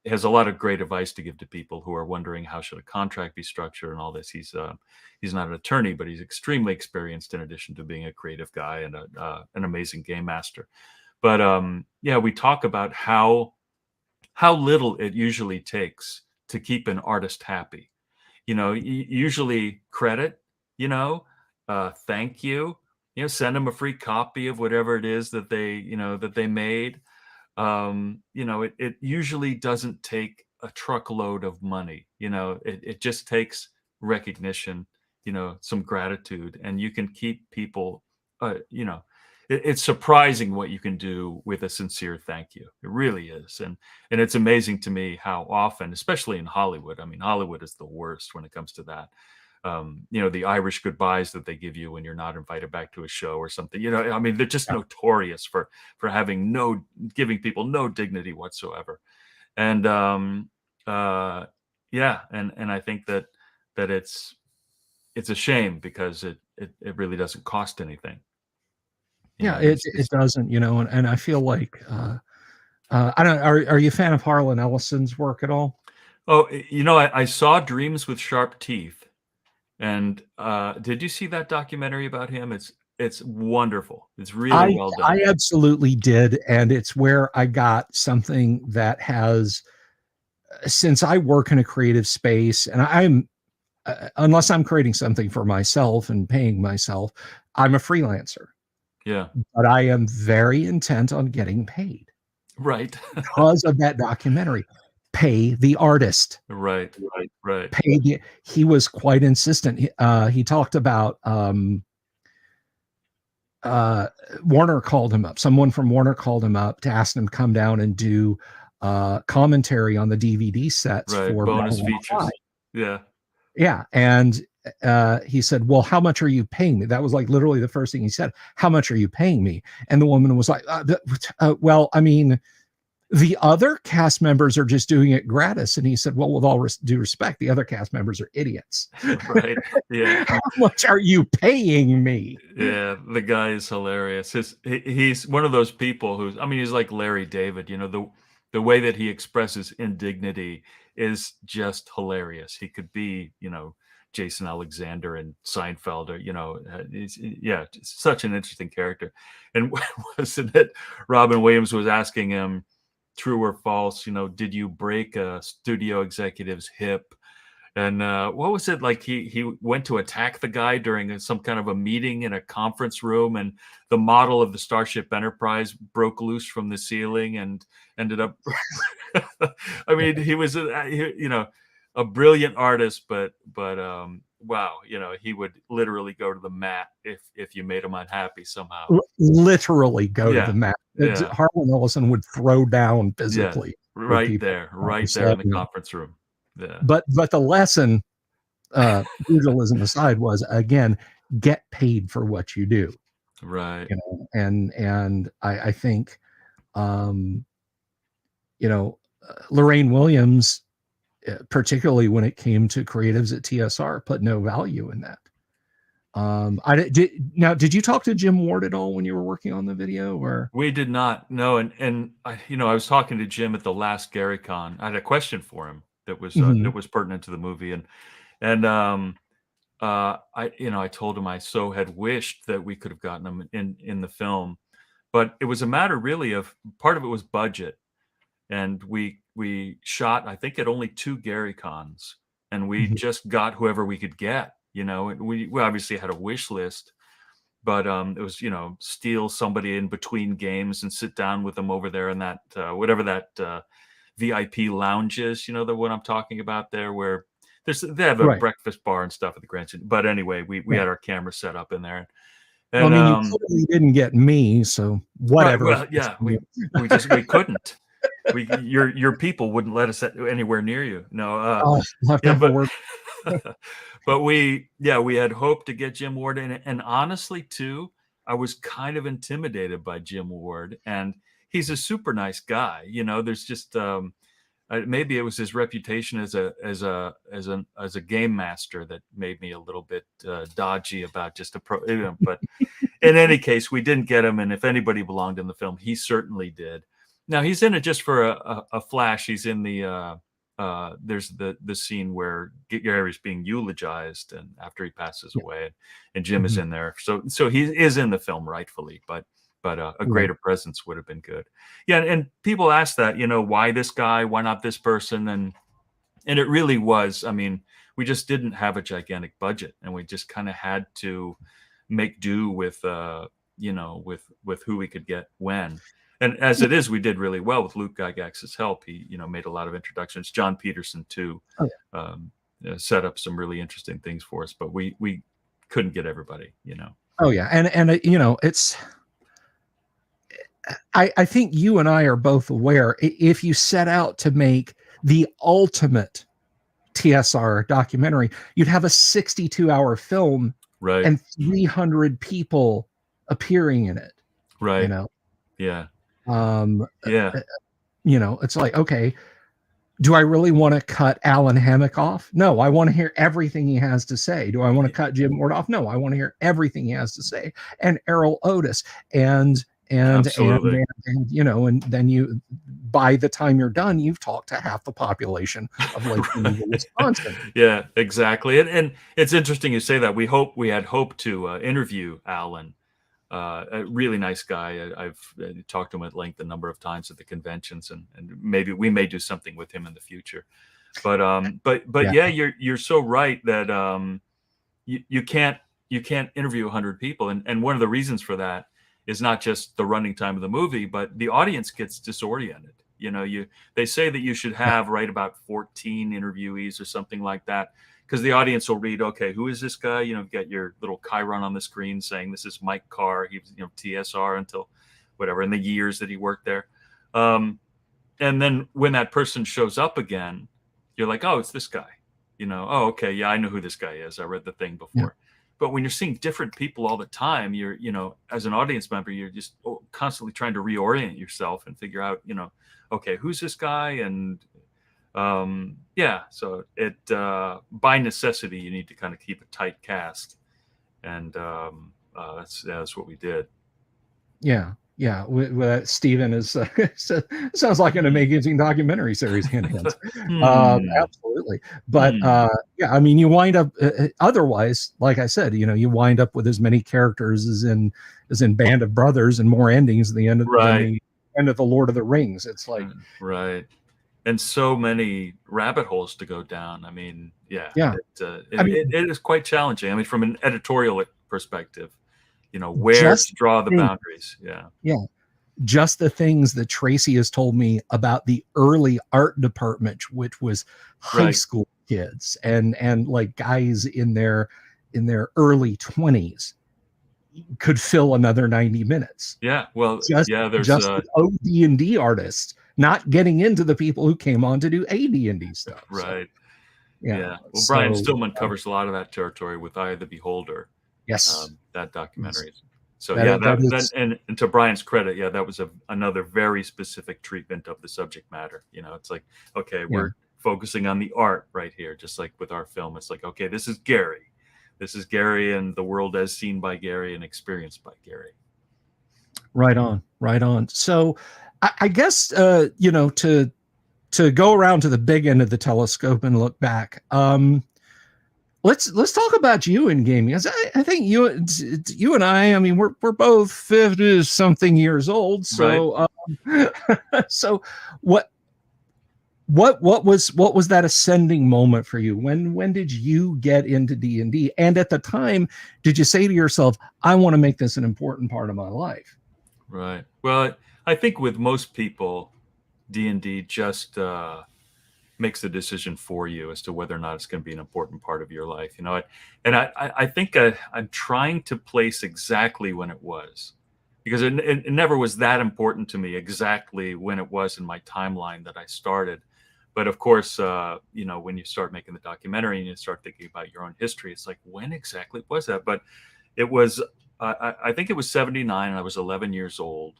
has a lot of great advice to give to people who are wondering how should a contract be structured and all this. He's not an attorney, but he's extremely experienced in addition to being a creative guy and an amazing game master. But we talk about how little it usually takes to keep an artist happy. Usually credit, thank you, send them a free copy of whatever it is that they made. It usually doesn't take a truckload of money. It just takes recognition, some gratitude, and you can keep people, it's surprising what you can do with a sincere thank you. It really is. And it's amazing to me how often, especially in Hollywood, I mean, Hollywood is the worst when it comes to that. The Irish goodbyes that they give you when you're not invited back to a show or something, I mean, they're just notorious for giving people no dignity whatsoever. And, and I think that it's a shame because it really doesn't cost anything. It doesn't, and I feel like, I don't, are you a fan of Harlan Ellison's work at all? Oh, I saw Dreams with Sharp Teeth. And did you see that documentary about him? It's wonderful. It's really well done. I absolutely did. And it's where I got something that has, since I work in a creative space and I'm, unless I'm creating something for myself and paying myself, I'm a freelancer. Yeah. But I am very intent on getting paid. Right. Because of that documentary. Pay the artist. Right. He was quite insistent. He talked about Warner called him up. Someone from Warner called him up to ask him to come down and do commentary on the DVD sets for bonus features. Yeah. And he said, well, how much are you paying me? That was like literally the first thing he said. How much are you paying me? And the woman was like, well, I mean, The other cast members are just doing it gratis. And he said, well, with all due respect, the other cast members are idiots. Right. Yeah. How much are you paying me? Yeah, the guy is hilarious. He's one of those people who's, I mean, he's like Larry David, the way that he expresses indignity is just hilarious. He could be, Jason Alexander and Seinfeld, or yeah, such an interesting character. And wasn't it Robin Williams was asking him, true or false, did you break a studio executive's hip? And what was it like? He went to attack the guy during some kind of a meeting in a conference room, and the model of the Starship Enterprise broke loose from the ceiling and ended up. I mean, he was a brilliant artist, but wow, he would literally go to the mat if you made him unhappy somehow. Literally go to the mat. Yeah. Harlan Ellison would throw down physically. Yeah, right there in the conference room. Yeah. But the lesson, visualism aside, was, again, get paid for what you do. Right. And I think, Lorraine Williams, particularly when it came to creatives at TSR, put no value in that. Did you talk to Jim Ward at all when you were working on the video? Or we did not. No, and I was talking to Jim at the last GaryCon. I had a question for him that was pertinent to the movie, and I told him I so had wished that we could have gotten him in the film, but it was a matter really of, part of it was budget, and we shot, I think, at only 2 GaryCons, and we just got whoever we could get. We obviously had a wish list, but it was, steal somebody in between games and sit down with them over there in that whatever that VIP lounge is, the one I'm talking about there, where they have a breakfast bar and stuff at the Grand Central. But anyway, we had our camera set up in there. And, well, I mean, you clearly didn't get me, so whatever. Right, well, yeah, we couldn't. Your people wouldn't let us anywhere near you. No, but we had hoped to get Jim Ward in, and honestly, too, I was kind of intimidated by Jim Ward, and he's a super nice guy. There's just maybe it was his reputation as a game master that made me a little bit dodgy about just but in any case, we didn't get him, and if anybody belonged in the film, he certainly did. Now he's in it just for a flash. He's in the there's the scene where Gary's being eulogized, and after he passes away, and Jim is in there. So he is in the film rightfully, but a greater presence would have been good. Yeah, and people ask that, why this guy, why not this person, and it really was. I mean, we just didn't have a gigantic budget, and we just kind of had to make do with with who we could get when. And as it is, we did really well with Luke Gygax's help. He, made a lot of introductions. John Peterson too, set up some really interesting things for us. But we couldn't get everybody, Oh yeah, and it's. I think you and I are both aware, if you set out to make the ultimate TSR documentary, you'd have a 62-hour film, right, and 300 people appearing in it. Right. Yeah. Yeah. It's like, okay, do I really want to cut Alan Hammock off? No, I want to hear everything he has to say. Do I want to cut Jim Ward off? No, I want to hear everything he has to say. And Errol Otis and Absolutely. And then you, by the time you're done, you've talked to half the population of Lake Geneva, Wisconsin. Yeah, exactly. And it's interesting you say that. We had hoped to interview Alan. A really nice guy. I've talked to him at length a number of times at the conventions, and maybe we may do something with him in the future. But yeah, you're so right that you can't interview 100 people, and one of the reasons for that is not just the running time of the movie, but the audience gets disoriented. They say that you should have right about 14 interviewees or something like that, because the audience will read, okay, who is this guy? You've got your little chyron on the screen saying this is Mike Carr. He was, TSR until whatever, in the years that he worked there. And then when that person shows up again, you're like, oh, it's this guy. Oh, okay, yeah, I know who this guy is. I read the thing before. But when you're seeing different people all the time, you're, as an audience member, you're just constantly trying to reorient yourself and figure out, okay, who's this guy? And yeah, so it by necessity, you need to kind of keep a tight cast, and that's what we did. Yeah, yeah. Steven is sounds like an amazing documentary series. Hint, hint. Absolutely. But yeah, I mean, you wind up otherwise, like I said, you wind up with as many characters as in Band of Brothers and more endings at the end of than Right. the end of the Lord of the Rings. It's like right. And so many rabbit holes to go down. I mean, yeah, yeah. I mean, it is quite challenging. I mean, from an editorial perspective, where to draw the boundaries. Yeah. Yeah. Just the things that Tracy has told me about the early art department, which was high school kids and like guys in their early 20s, could fill another 90 minutes. Yeah. Well, Just OD&D artists, not getting into the people who came on to do AD&D stuff. Right. So, yeah. Well, Brian Stillman covers a lot of that territory with Eye of the Beholder. Yes. That documentary. Yes. So and to Brian's credit, yeah, that was another very specific treatment of the subject matter. It's like, okay, we're focusing on the art right here, just like with our film. It's like, okay, this is Gary and the world as seen by Gary and experienced by Gary. Right on. So I guess, to go around to the big end of the telescope and look back, let's talk about you in gaming. I think you and I mean, we're both 50 something years old. So, so what was that ascending moment for you? When did you get into D&D? And at the time, did you say to yourself, I want to make this an important part of my life? Right. Well, I think with most people, D&D just makes the decision for you as to whether or not it's going to be an important part of your life. And I think I'm trying to place exactly when it was, because it never was that important to me exactly when it was in my timeline that I started. But of course, when you start making the documentary and you start thinking about your own history, it's like, when exactly was that? But it was, I think it was 79, and I was 11 years old.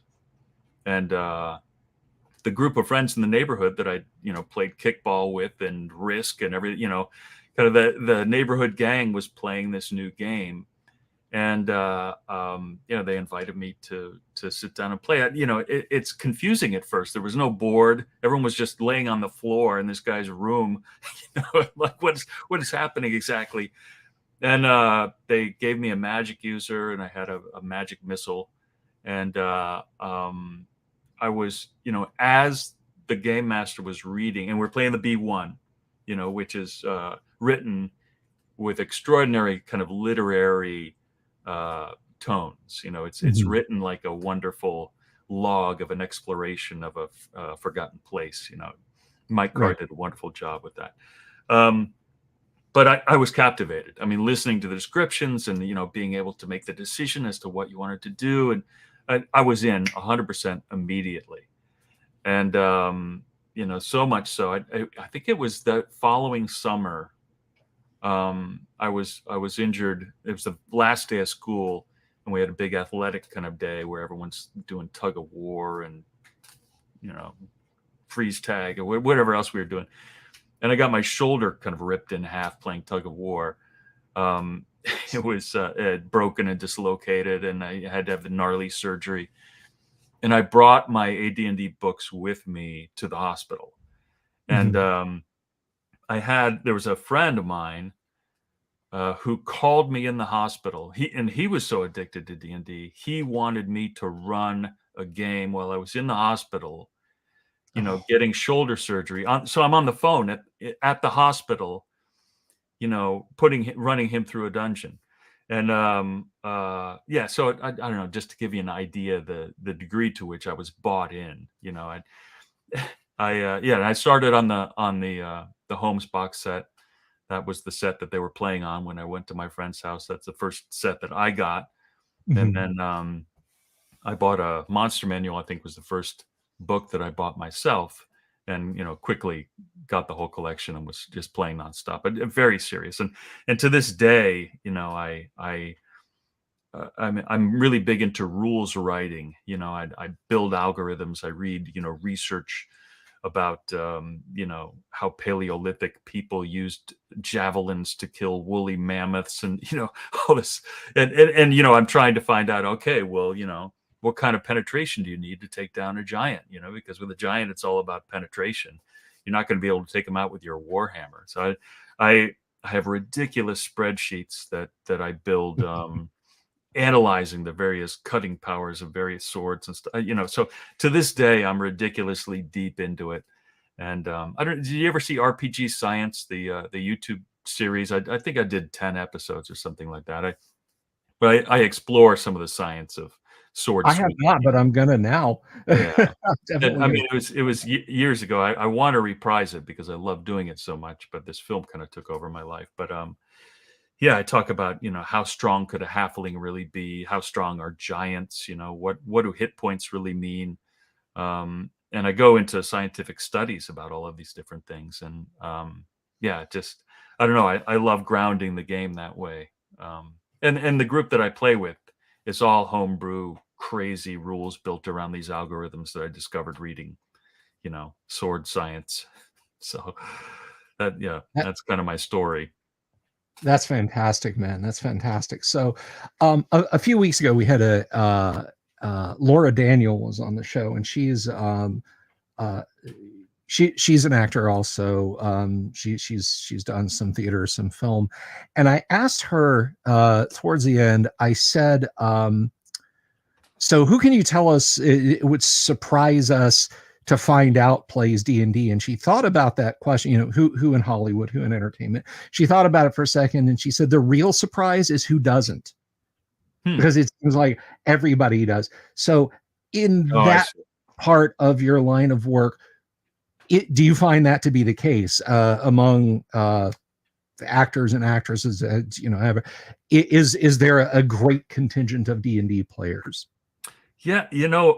And the group of friends in the neighborhood that I, played kickball with and Risk and everything, kind of the neighborhood gang was playing this new game. And, they invited me to sit down and play it. It's confusing at first. There was no board. Everyone was just laying on the floor in this guy's room, like what is happening exactly? And they gave me a magic user, and I had a magic missile. And I was, as the game master was reading, and we're playing the B1, which is written with extraordinary kind of literary tones. It's written like a wonderful log of an exploration of a forgotten place. Mike Carr did a wonderful job with that. But I was captivated. I mean, listening to the descriptions and, being able to make the decision as to what you wanted to do. And I was in 100% immediately. And, so much so, I think it was the following summer, I was injured. It was the last day of school, and we had a big athletic kind of day where everyone's doing tug of war and, freeze tag or whatever else we were doing. And I got my shoulder kind of ripped in half playing tug of war. It was it had broken and dislocated, and I had to have the gnarly surgery. And I brought my AD&D books with me to the hospital. And there was a friend of mine who called me in the hospital. He was so addicted to D&D, he wanted me to run a game while I was in the hospital, getting shoulder surgery. So I'm on the phone at the hospital, running him through a dungeon. And so I don't know, just to give you an idea, the degree to which I was bought in. I started on the Holmes box set. That was the set that they were playing on when I went to my friend's house. That's the first set that I got. And then I bought a Monster Manual. I think was the first book that I bought myself. and quickly got the whole collection and was just playing nonstop. But very serious, and to this day, I'm really big into rules writing. I build algorithms. I read research about how Paleolithic people used javelins to kill woolly mammoths, and all this, and I'm trying to find out, okay, well, what kind of penetration do you need to take down a giant? Because with a giant, it's all about penetration. You're not going to be able to take them out with your warhammer. So I have ridiculous spreadsheets that I build, analyzing the various cutting powers of various swords and stuff. So to this day, I'm ridiculously deep into it. And I don't. Did you ever see RPG Science, the YouTube series? I think I did 10 episodes or something like that. I explore some of the science of sword I have swinging. not, but I'm gonna now. Yeah, Definitely I gonna. mean, it was years ago. I want to reprise it because I love doing it so much, but this film kind of took over my life. But yeah, I talk about, how strong could a halfling really be? How strong are giants? What do hit points really mean? And I go into scientific studies about all of these different things. And yeah, just, I don't know. I love grounding the game that way. And the group that I play with is all homebrew, crazy rules built around these algorithms that I discovered reading, sword science. So yeah, That, that's kind of my story. that's fantastic, man. That's fantastic. So, a few weeks ago, we had Laura Daniel was on the show, and uh, she's an actor also. She's done some theater, some film, and I asked her towards the end. I said, "So, who can you tell us? It would surprise us to find out plays D&D." And she thought about that question. Who in Hollywood, who in entertainment? She thought about it for a second, and she said, "The real surprise is who doesn't." Hmm. Because it seems like everybody does. So, in Oh, I that see. part of your line of work, do you find that to be the case among actors and actresses? Is there a great contingent of D&D players? Yeah,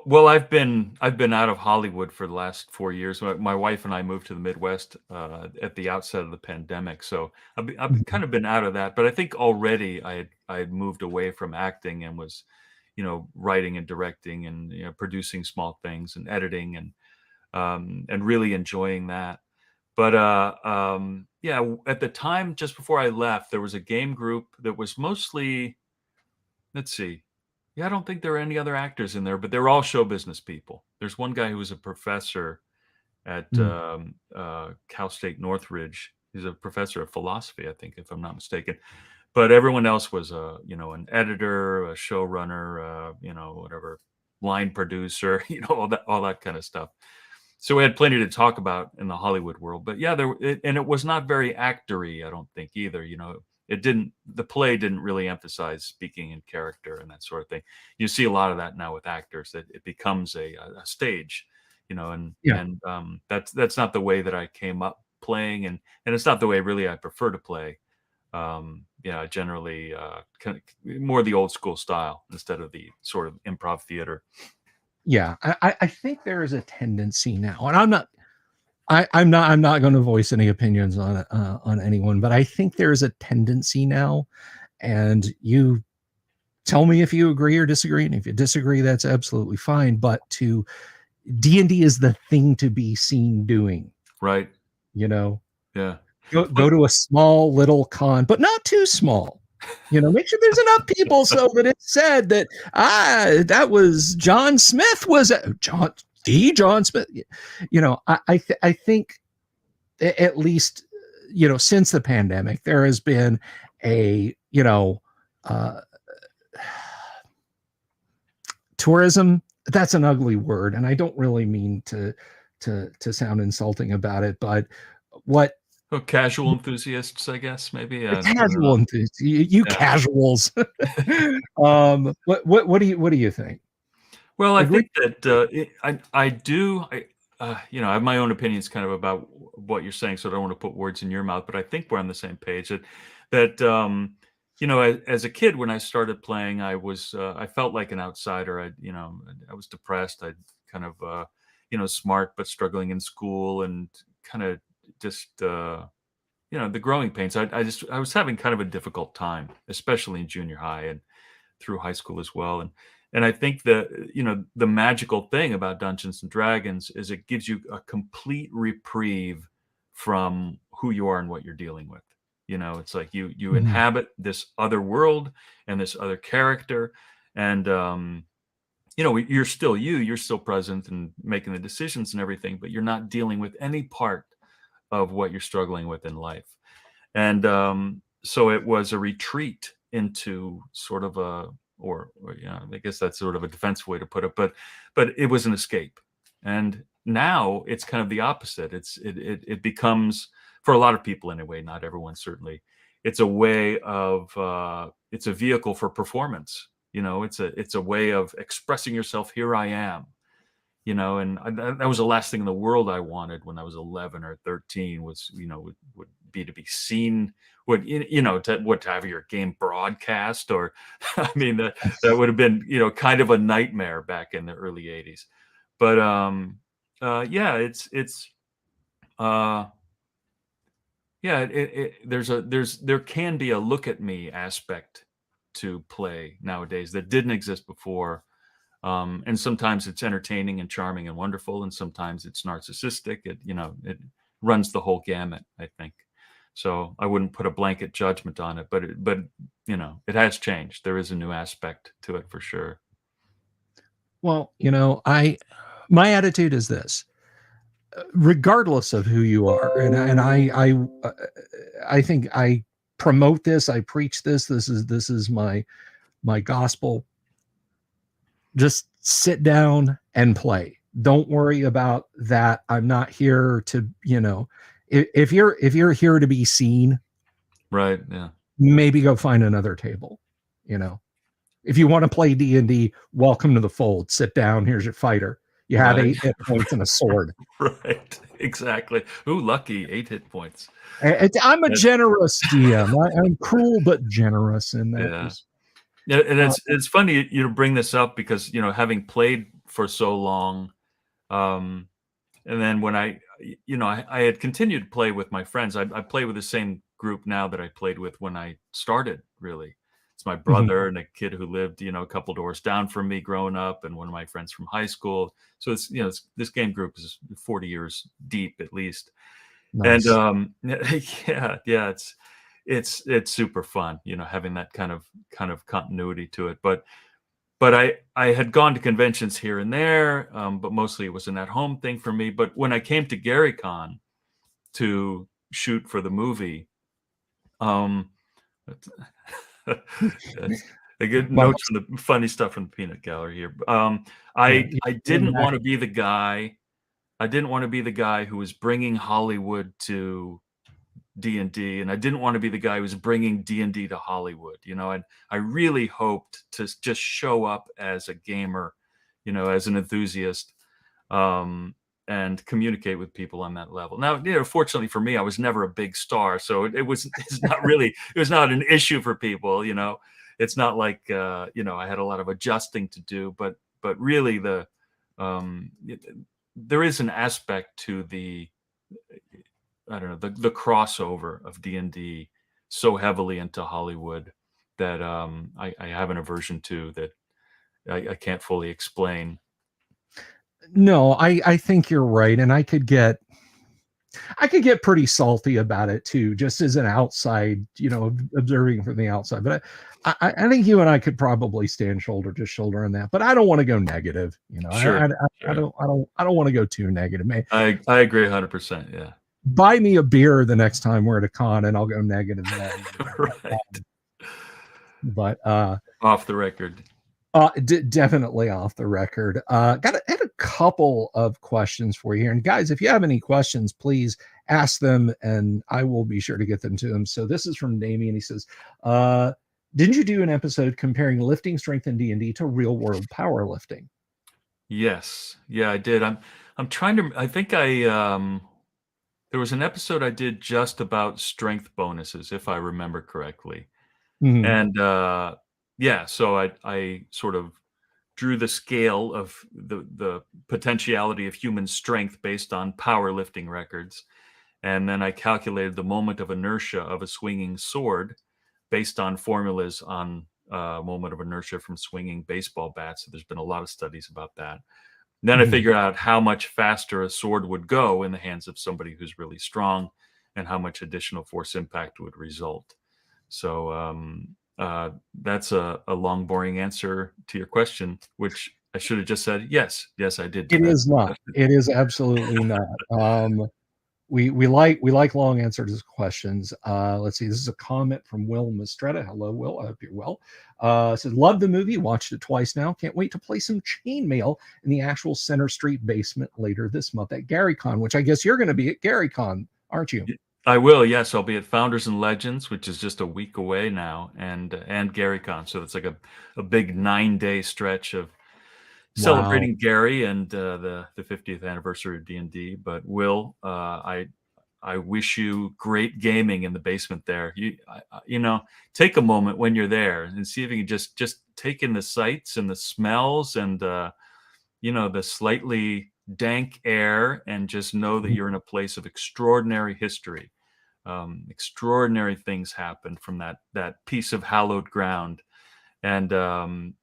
well, I've been out of Hollywood for the last 4 years. My wife and I moved to the Midwest at the outset of the pandemic, so I've Mhm. kind of been out of that. But I think already I had moved away from acting and was, writing and directing and producing small things and editing and really enjoying that. But yeah, at the time just before I left, there was a game group that was mostly, let's see. Yeah, I don't think there are any other actors in there, but they're all show business people. There's one guy who was a professor at Mm. Cal State Northridge. He's a professor of philosophy, I think, if I'm not mistaken. But everyone else was an editor, a showrunner, whatever, line producer, all that kind of stuff. So we had plenty to talk about in the Hollywood world. But yeah, and it was not very actory, I don't think either. The play didn't really emphasize speaking in character and that sort of thing. You see a lot of that now with actors, that it becomes a stage, and Yeah. and that's not the way that I came up playing, and it's not the way really I prefer to play. Yeah, generally kind of more the old school style instead of the sort of improv theater. Yeah, I think there is a tendency now, and I'm not going to voice any opinions on anyone, but I think there is a tendency now, and you tell me if you agree or disagree, and if you disagree, that's absolutely fine. But to D&D is the thing to be seen doing. Right. You know, Yeah. go to a small little con, but not too small. Make sure there's enough people so that it's said that that was John Smith was John Smith. I think at least since the pandemic there has been a uh, tourism. That's an ugly word, and I don't really mean to sound insulting about it, but what Oh, casual enthusiasts, I guess, maybe. the I don't know. casual enthusiasts, you Yeah. casuals. What do you think? Well, I Agree? think that I do. I have my own opinions kind of about what you're saying, so I don't want to put words in your mouth. But I think we're on the same page. That as a kid when I started playing, I felt like an outsider. I was depressed. I kind of smart but struggling in school, and kind of just the growing pains. I was having kind of a difficult time, especially in junior high and through high school as well. And I think the magical thing about Dungeons and Dragons is it gives you a complete reprieve from who you are and what you're dealing with. It's like you Mhm. inhabit this other world and this other character, and you're still you're still present and making the decisions and everything, but you're not dealing with any part of what you're struggling with in life. And so it was a retreat into sort of I guess that's sort of a defensive way to put it, but it was an escape. And now it's kind of the opposite. It becomes, for a lot of people anyway, not everyone certainly, it's a way of it's a vehicle for performance. It's a way of expressing yourself. Here I am. And that was the last thing in the world I wanted when I was 11 or 13 was, would be to be seen, to have your game broadcast, or, I mean, that would have been, kind of a nightmare back in the early 80s. But, yeah, uh, yeah, there can be a look at me aspect to play nowadays that didn't exist before. And sometimes it's entertaining and charming and wonderful, and sometimes it's narcissistic. It runs the whole gamut, I think. So I wouldn't put a blanket judgment on it, but it has changed. There is a new aspect to it for sure. Well, my attitude is this: regardless of who you are, and I think I promote this, I preach this. This is my gospel. Just sit down and play. Don't worry about that. I'm not here to, if you're here to be seen, Right. Yeah. maybe go find another table. You know, if you want to play D&D, welcome to the fold. Sit down. Here's your fighter. You have Right. 8 hit points and a sword. Right. Exactly. Ooh, lucky 8 hit points. I'm a That- generous DM. I'm cruel but generous in that. yeah. Yeah, and Uh, it's funny bring this up because having played for so long, um, and then when I had continued to play with my friends. I play with the same group now that I played with when I started. Really, it's my mhm, brother and a kid who lived a couple doors down from me growing up, and one of my friends from high school. So this game group is 40 years deep at least. And nice. yeah, it's super fun, having that kind of continuity to it. But I had gone to conventions here and there, but mostly it was an at-home thing for me. But when I came to GaryCon to shoot for the movie, um, that's a good Well, notes from the funny stuff from the peanut gallery here. yeah, I didn't want to be the guy. I didn't want to be the guy who was bringing Hollywood to D&D, and I didn't want to be the guy who was bringing D&D to Hollywood. And I really hoped to just show up as a gamer, as an enthusiast, um, and communicate with people on that level. Now, fortunately for me, I was never a big star, so it's not really it was not an issue for people. It's not like I had a lot of adjusting to do, but really um, there is an aspect to the, I don't know, the crossover of D&D so heavily into Hollywood that I have an aversion to that I can't fully explain. no, I think you're right, and I could get pretty salty about it too, just as an outside, observing from the outside. But I think you and I could probably stand shoulder to shoulder on that. But I don't want to go negative. Sure, I sure. don't want to go too negative. Man, I agree 100%. Yeah. buy me a beer the next time we're at a con, and I'll go negative then. Right. But Off the record. definitely off the record. Had a couple of questions for you here, and guys, if you have any questions, please ask them, and I will be sure to get them to them. So this is from Damien. He says, "Didn't you do an episode comparing lifting strength in D&D to real world powerlifting?" Yes. Yeah, I did. I'm trying to I think there was an episode I did just about strength bonuses, if I remember correctly. Mhm. And yeah, so I sort of drew the scale of the potentiality of human strength based on powerlifting records. And then I calculated the moment of inertia of a swinging sword based on formulas on moment of inertia from swinging baseball bats. So there's been a lot of studies about that. Then I Mhm. figured out how much faster a sword would go in the hands of somebody who's really strong and how much additional force impact would result. So that's a long, boring answer to your question, which I should have just said, yes, yes, I did do It that. is not. It is absolutely not. We like long answers to questions. Let's see. This is a comment from Will Mistretta. Hello, Will. I hope you're well. Says love the movie. Watched it twice now. Can't wait to play some chainmail in the actual Center Street basement later this month at GaryCon, which I guess you're going to be at GaryCon, aren't you? I will, yes. I'll be at Founders and Legends, which is just a week away now, and GaryCon. So it's like a big 9-day stretch of Wow. celebrating Gary and the 50th anniversary of D&D. But Will, I wish you great gaming in the basement there. You know, take a moment when you're there and see if you can just take in the sights and the smells and you know, the slightly dank air, and just know that Mhm. you're in a place of extraordinary history. Extraordinary things happened from that piece of hallowed ground. And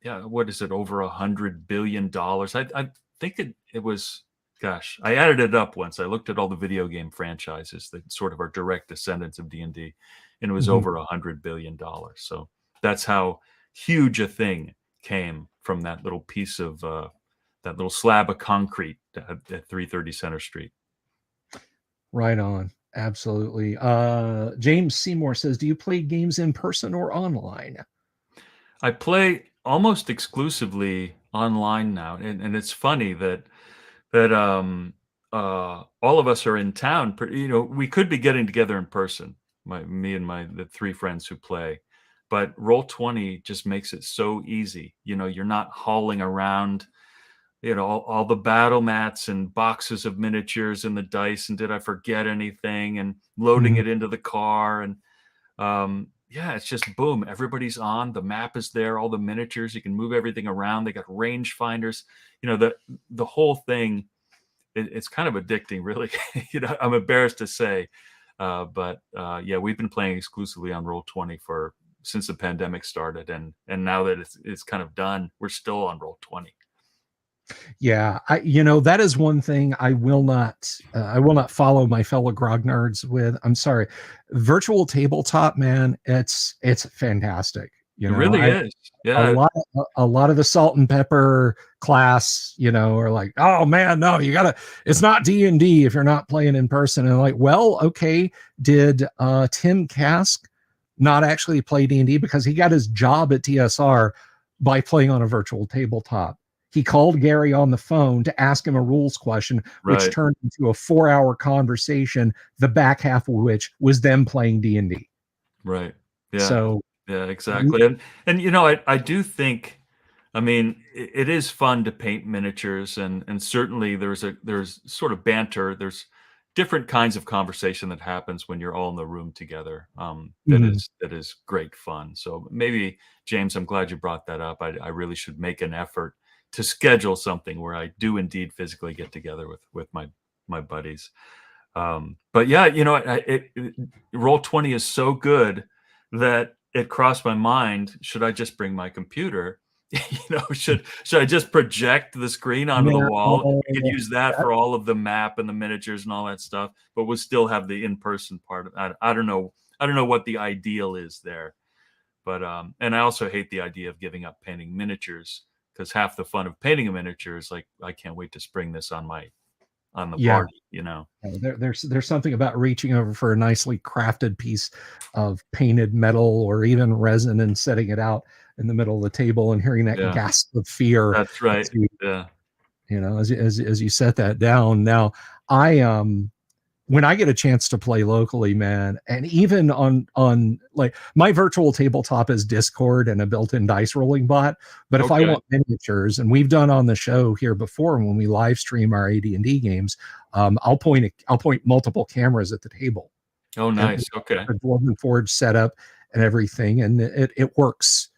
yeah, what is it? Over $100 billion. I think it was. Gosh, I added it up once. I looked at all the video game franchises that sort of are direct descendants of D&D, and it was Mhm. over $100 billion. So that's how huge a thing came from that little piece of that little slab of concrete at 330 Center Street. Right on. Absolutely. James Seymour says, do you play games in person or online? I play almost exclusively online now, and it's funny that all of us are in town. You know, we could be getting together in person. Me and the three friends who play, but Roll20 just makes it so easy. You know, you're not hauling around, you know, all the battle mats and boxes of miniatures and the dice, and did I forget anything, and loading Mhm. it into the car. And yeah, it's just boom, everybody's on, the map is there, all the miniatures, you can move everything around, they got range finders, you know, the whole thing. It's kind of addicting, really. You know, I'm embarrassed to say, but yeah, we've been playing exclusively on Roll20 for since the pandemic started, and now that it's kind of done, we're still on Roll20. Yeah, that is one thing I will not follow my fellow grognards with. I'm sorry. Virtual tabletop, man, it's fantastic. It really I is. a Yeah. lot a lot of the salt and pepper class, are like, "Oh man, no, it's not D&D if you're not playing in person." And I'm like, "Well, okay, did Tim Kask not actually play D&D because he got his job at TSR by playing on a virtual tabletop?" He called Gary on the phone to ask him a rules question, which Right. turned into a 4-hour conversation, the back half of which was them playing D&D. Right. Yeah. So, Yeah, exactly. And you know, I do think, I mean, it is fun to paint miniatures, and certainly there's sort of banter. There's different kinds of conversation that happens when you're all in the room together. mhm. That is great fun. So maybe, James, I'm glad you brought that up. I really should make an effort to schedule something where I do indeed physically get together with my buddies. But yeah, you know, Roll20 is so good that it crossed my mind, should I just bring my computer? You know, should I just project the screen onto the Now, wall? We could use that for all of the map and the miniatures and all that stuff, but we'll still have the in-person part of that. I don't know. I don't know what the ideal is there. But and I also hate the idea of giving up painting miniatures, because half the fun of painting a miniature is like, I can't wait to spring this on the yeah, party, you know. there's something about reaching over for a nicely crafted piece of painted metal or even resin and setting it out in the middle of the table and hearing that Yeah, gasp of fear that's right. as you Yeah. as you set that down. Now, I when I get a chance to play locally, man, and even on like my virtual tabletop is Discord and a built-in dice rolling bot. But if I Okay. want miniatures, and we've done on the show here before when we live stream our AD&D games, I'll point multiple cameras at the table, Oh, and nice. Okay. a Dwarven Forge setup and everything, and it works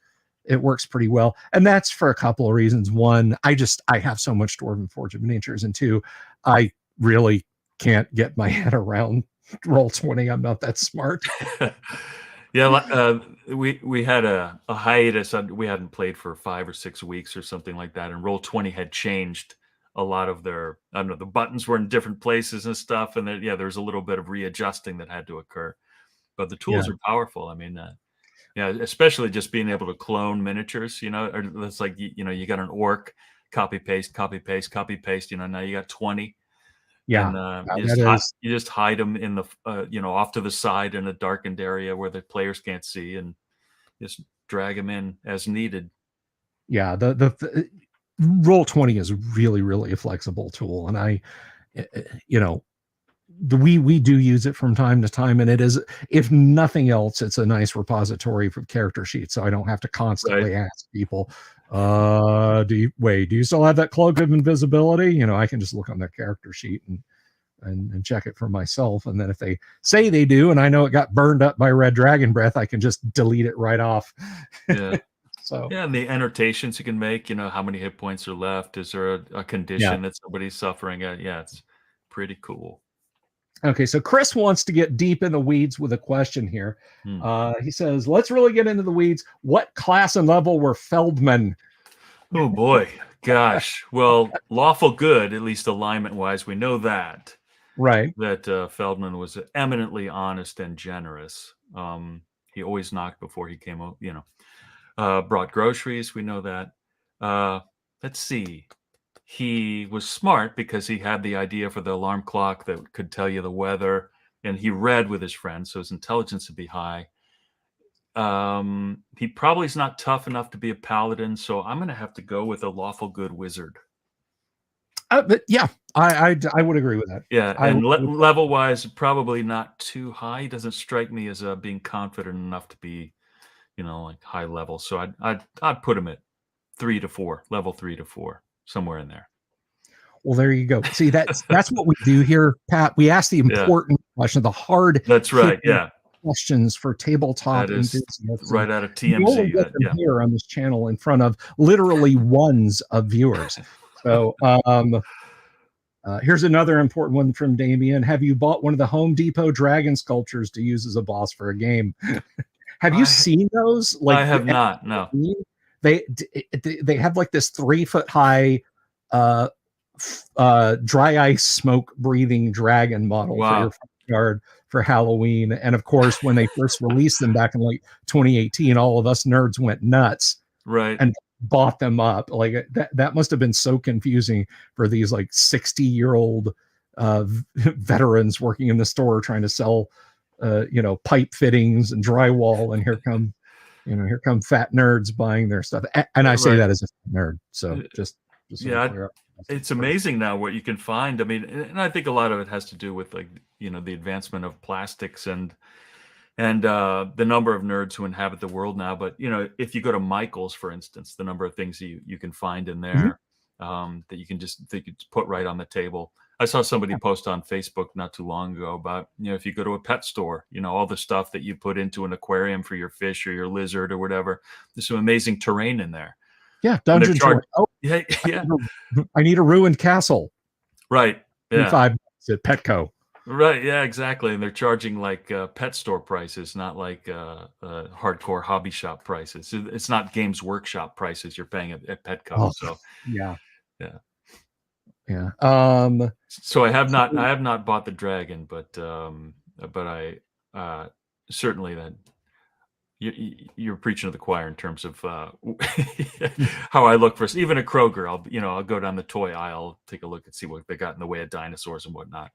it works pretty well. And that's for a couple of reasons. One, I have so much Dwarven Forge of Miniatures, and two, I really can't get my head around Roll20. I'm not that smart. Yeah, we had a hiatus. We hadn't played for 5 or 6 weeks or something like that, and Roll20 had changed a lot of their, I don't know, the buttons were in different places and stuff, and there was a little bit of readjusting that had to occur. But the Yeah. tools are powerful. I mean, yeah, especially just being able to clone miniatures. Or it's like you got an orc, copy paste, copy paste, copy paste. Now you got 20. Yeah. And That is, you just hide them in the off to the side in a darkened area where the players can't see, and just drag them in as needed. yeah, the Roll20 is really, really a flexible tool. And you know, we do use it from time to time, and it is, if nothing else, it's a nice repository for character sheets, so I don't have to Right. constantly ask people, do you still have that cloak of invisibility? I can just look on their character sheet and check it for myself, and then if they say they do and I know it got burned up by red dragon breath, I can just delete it right off. Yeah. So Yeah, and the annotations you can make, how many hit points are left? Is there a yeah. condition that somebody's suffering at? Yeah, it's pretty cool. Okay, so Chris wants to get deep in the weeds with a question here. Hmm. He says, let's really get into the weeds. What class and level were Feldman? Oh boy, gosh. Well, lawful good, at least alignment wise, we know that. Right. Feldman was eminently honest and generous. He always knocked before he came out, brought groceries. We know that. Let's see. He was smart because he had the idea for the alarm clock that could tell you the weather, and he read with his friends, so his intelligence would be high. He probably is not tough enough to be a paladin, so I'm going to have to go with a lawful good wizard. But yeah, I would agree with that. Yeah, and level wise, probably not too high. He doesn't strike me as being confident enough to be, like high level. So I'd put him at 3 to 4, level 3 to 4, somewhere in there. Well, there you go. See, that's what we do here, Pat. We ask the important question, the hard. That's right. Yeah. Questions for tabletop enthusiasts. Right out of TMZ. You only get them here on this channel in front of literally ones of viewers. So here's another important one from Damien. Have you bought one of the Home Depot dragon sculptures to use as a boss for a game? Have you seen those? Like, I have not. No. They have like this 3-foot high dry ice smoke breathing dragon model for your front yard for Halloween. And of course, when they first released them back in like 2018, all of us nerds went nuts, right, and bought them up. Like that must have been so confusing for these like 60-year-old veterans working in the store trying to sell pipe fittings and drywall, and here come fat nerds buying their stuff. And I say that as a nerd, so just yeah, it's amazing now what you can find. I mean, and I think a lot of it has to do with the advancement of plastics and the number of nerds who inhabit the world now. But if you go to Michael's, for instance, the number of things you can find in there that you can just put right on the table. I saw somebody post on Facebook not too long ago about if you go to a pet store, all the stuff that you put into an aquarium for your fish or your lizard or whatever. There's some amazing terrain in there. Yeah, dungeon terrain. Oh, yeah. I need a ruined castle. Right. Yeah. $5 at Petco. Right. Yeah, exactly. And they're charging like pet store prices, not like hardcore hobby shop prices. It's not Games Workshop prices you're paying at Petco. Oh, so yeah. So I have not bought the dragon, but I certainly that you're preaching to the choir in terms of how I look for even a Kroger. I'll go down the toy aisle, take a look and see what they got in the way of dinosaurs and whatnot.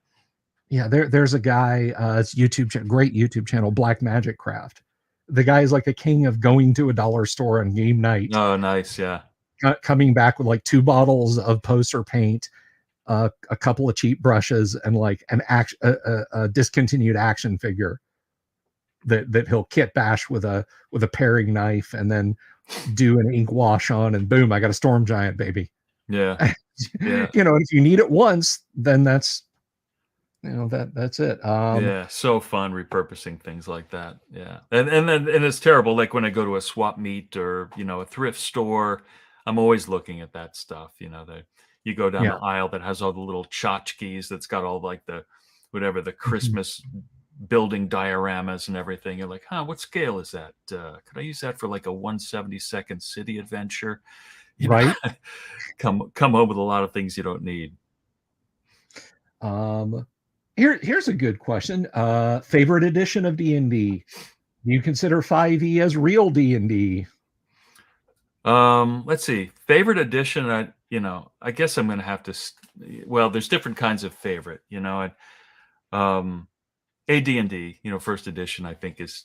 Yeah, there's a guy, it's great YouTube channel, Black Magic Craft. The guy is like the king of going to a dollar store on game night. Oh, nice, yeah. Coming back with like 2 bottles of poster paint, a couple of cheap brushes, and like a discontinued action figure that he'll kit bash with a paring knife and then do an ink wash on, and boom, I got a storm giant, baby. Yeah. If you need it once, then that's that's it. Yeah, so fun repurposing things like that. Yeah. And it's terrible. Like when I go to a swap meet or, a thrift store, I'm always looking at that stuff. That you go down Yeah. the aisle that has all the little tchotchkes that's got all like the whatever the Mhm. Christmas building dioramas and everything. You're like, huh, what scale is that? Could I use that for like a 1/72nd city adventure? You know, Right. come home with a lot of things you don't need. Um, here's a good question. Favorite edition of D&D? Do you consider 5e as real D&D? Let's see. Favorite edition, I guess I'm gonna have to well, there's different kinds of favorite, um AD&D, first edition I think is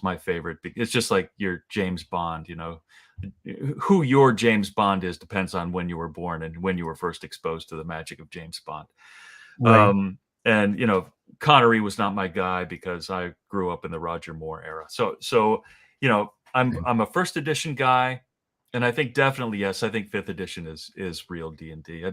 my favorite. It's just like your James Bond, who your James Bond is depends on when you were born and when you were first exposed to the magic of James Bond. Right. And Connery was not my guy because I grew up in the Roger Moore era. So I'm a first edition guy, and I think definitely yes, I think fifth edition is real D&D.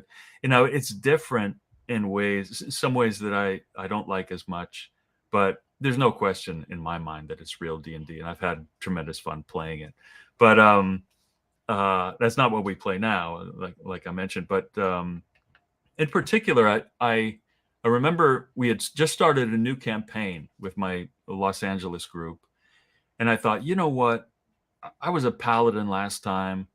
It's different in some ways that I don't like as much, but there's no question in my mind that it's real D&D, and I've had tremendous fun playing it. But that's not what we play now, like I mentioned. But in particular, I remember we had just started a new campaign with my Los Angeles group, and I thought, you know what? I was a paladin last time.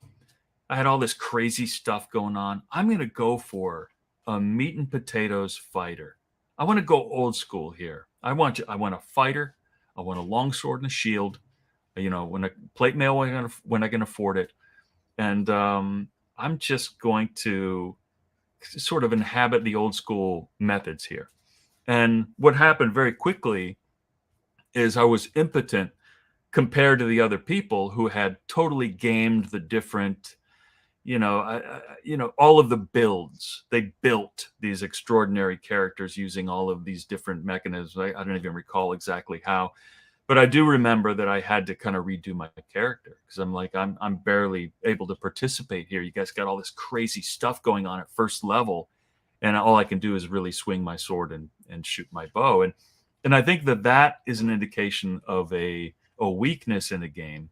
I had all this crazy stuff going on. I'm going to go for a meat and potatoes fighter. I want to go old school here. I want a fighter. I want a long sword and a shield. When I plate mail when I can afford it, and I'm just going to sort of inhabit the old school methods here. And what happened very quickly is I was impotent compared to the other people who had totally gamed the different, all of the builds. They built these extraordinary characters using all of these different mechanisms. I don't even recall exactly how, but I do remember that I had to kind of redo my character because I'm like, I'm barely able to participate here. You guys got all this crazy stuff going on at first level, and all I can do is really swing my sword and shoot my bow. And I think that is an indication of a weakness in the game.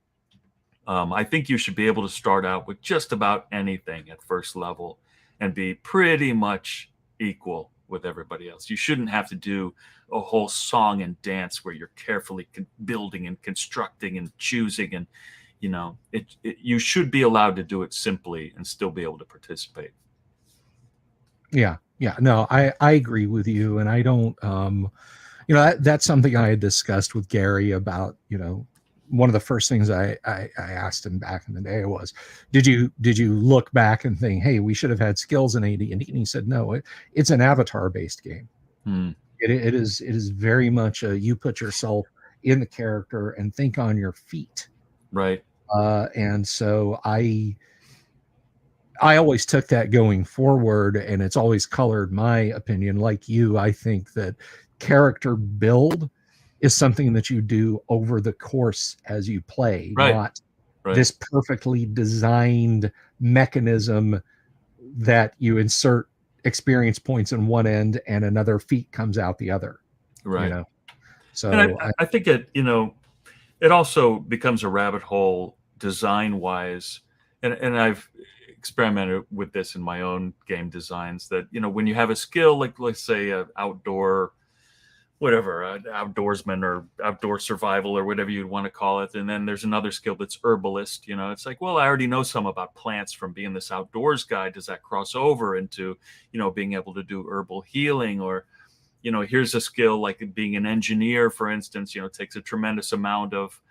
I think you should be able to start out with just about anything at first level and be pretty much equal with everybody else. You shouldn't have to do a whole song and dance where you're carefully building and constructing and choosing, and you should be allowed to do it simply and still be able to participate. Yeah. Yeah. No, I agree with you. And I don't, that's something I had discussed with Gary about, one of the first things I asked him back in the day was, did you look back and think, hey, we should have had skills in AD&D? And he said, no, it's an avatar based game. Hmm. It is very much you put yourself in the character and think on your feet. Right. And so I always took that going forward, and it's always colored my opinion. Like you, I think that character build is something that you do over the course as you play, Right. not Right. this perfectly designed mechanism that you insert experience points in one end and another feat comes out the other, you Right. know. And So I think it also becomes a rabbit hole design wise. And I've experimented with this in my own game designs that, when you have a skill, like let's say outdoor, whatever, outdoorsman or outdoor survival or whatever you'd want to call it. And then there's another skill that's herbalist. It's like, well, I already know some about plants from being this outdoors guy. Does that cross over into, being able to do herbal healing? Or, here's a skill like being an engineer, for instance, takes a tremendous amount of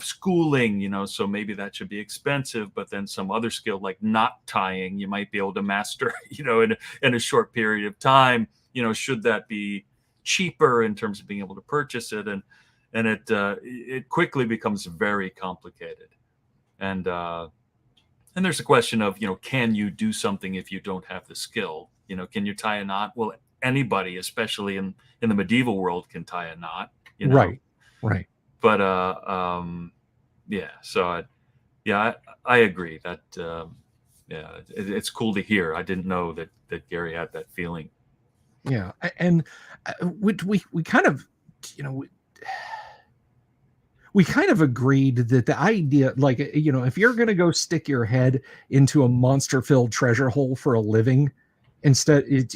schooling, so maybe that should be expensive, but then some other skill like knot tying, you might be able to master, in a short period of time, should that be cheaper in terms of being able to purchase it? And it quickly becomes very complicated. And there's a question of, can you do something if you don't have the skill? Can you tie a knot? Well, anybody, especially in the medieval world, can tie a knot, right, right. but yeah, so I agree that yeah, it's cool to hear. I didn't know that Gary had that feeling. Yeah, and we kind of, you know, we kind of agreed that the idea, like, if you're going to go stick your head into a monster filled treasure hole for a living, instead, it's,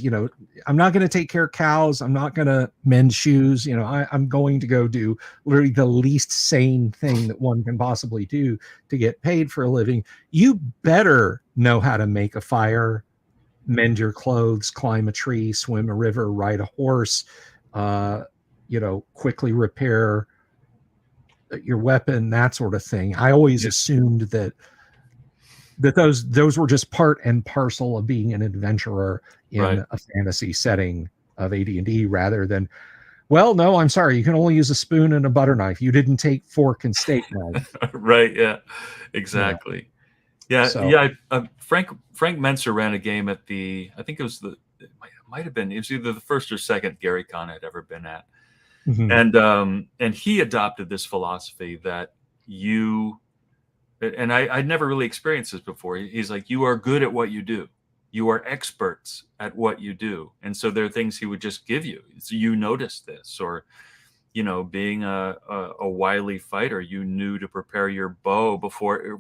I'm not going to take care of cows. I'm not going to mend shoes. I'm going to go do literally the least sane thing that one can possibly do to get paid for a living. You better know how to make a fire, mend your clothes, climb a tree, swim a river, ride a horse, quickly repair your weapon, that sort of thing. I always Yeah. assumed that those were just part and parcel of being an adventurer Right. in a fantasy setting of AD&D, rather than, well, no, I'm sorry, you can only use a spoon and a butter knife. You didn't take fork and steak knife. Right. Yeah. Yeah. Exactly. Yeah. So, Yeah. Frank Menser ran a game at I think it was might have been, it was either the first or second Gary Con I'd ever been at. mhm. And he adopted this philosophy that I'd never really experienced this before. He's like, you are good at what you do. You are experts at what you do. And so there are things he would just give you. So you notice this, or, being a wily fighter, you knew to prepare your bow before,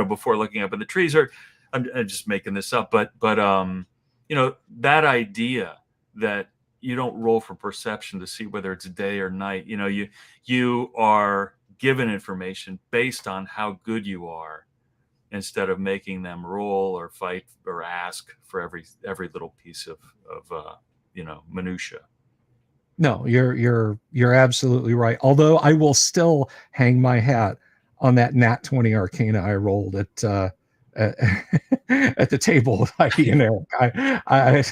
before looking up at the trees, or I'm just making this up, but that idea that you don't roll for perception to see whether it's day or night. You are given information based on how good you are, instead of making them roll or fight or ask for every little piece of minutia. No, you're absolutely right. Although I will still hang my hat on that nat 20 Arcana I rolled at, at the table with Heidi and Eric. I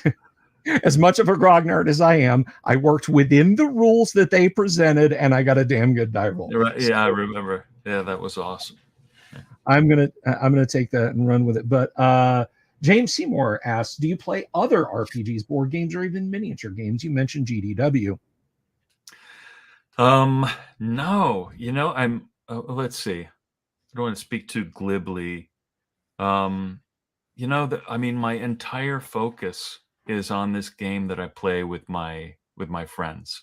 as much of a grog nerd as I am, I worked within the rules that they presented, and I got a damn good die roll. Right? So Yeah, I remember. Yeah, that was awesome. I'm gonna take that and run with it. But James Seymour asks, do you play other RPGs, board games, or even miniature games? You mentioned GDW. No, I'm. Let's see. I don't want to speak too glibly. Um, I mean, my entire focus is on this game that I play with my friends,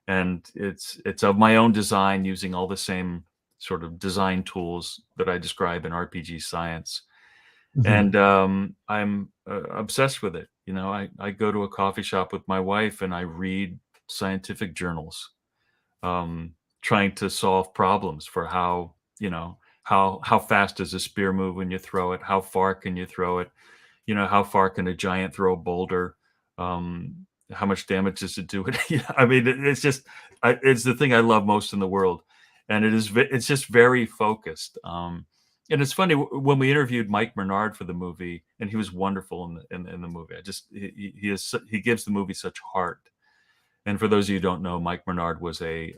and it's of my own design, using all the same sort of design tools that I describe in RPG science. Mhm. And I'm obsessed with it. I go to a coffee shop with my wife and I read scientific journals, trying to solve problems for how fast does a spear move when you throw it, how far can you throw it, how far can a giant throw a boulder, how much damage does it do it. I mean, it's the thing I love most in the world, and it's just very focused. And it's funny, when we interviewed Mike Bernard for the movie, and he was wonderful in the movie. He gives the movie such heart. And for those of you who don't know, Mike Bernard was a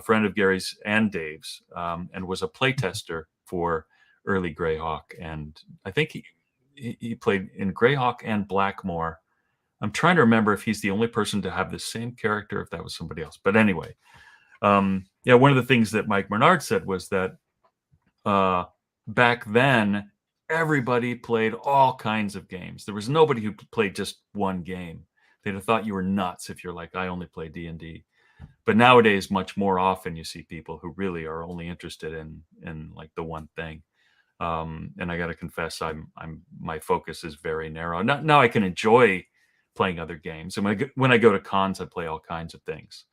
friend of Gary's and Dave's, and was a playtester for early Greyhawk. And I think he played in Greyhawk and Blackmore. I'm trying to remember if he's the only person to have the same character, if that was somebody else. But anyway, yeah, one of the things that Mike Bernard said was that back then, everybody played all kinds of games. There was nobody who played just one game. They'd have thought you were nuts if you're like, I only play D&D. But nowadays, much more often, you see people who really are only interested in like the one thing. And I got to confess, my focus is very narrow. Now I can enjoy playing other games, and when I go to cons, I play all kinds of things.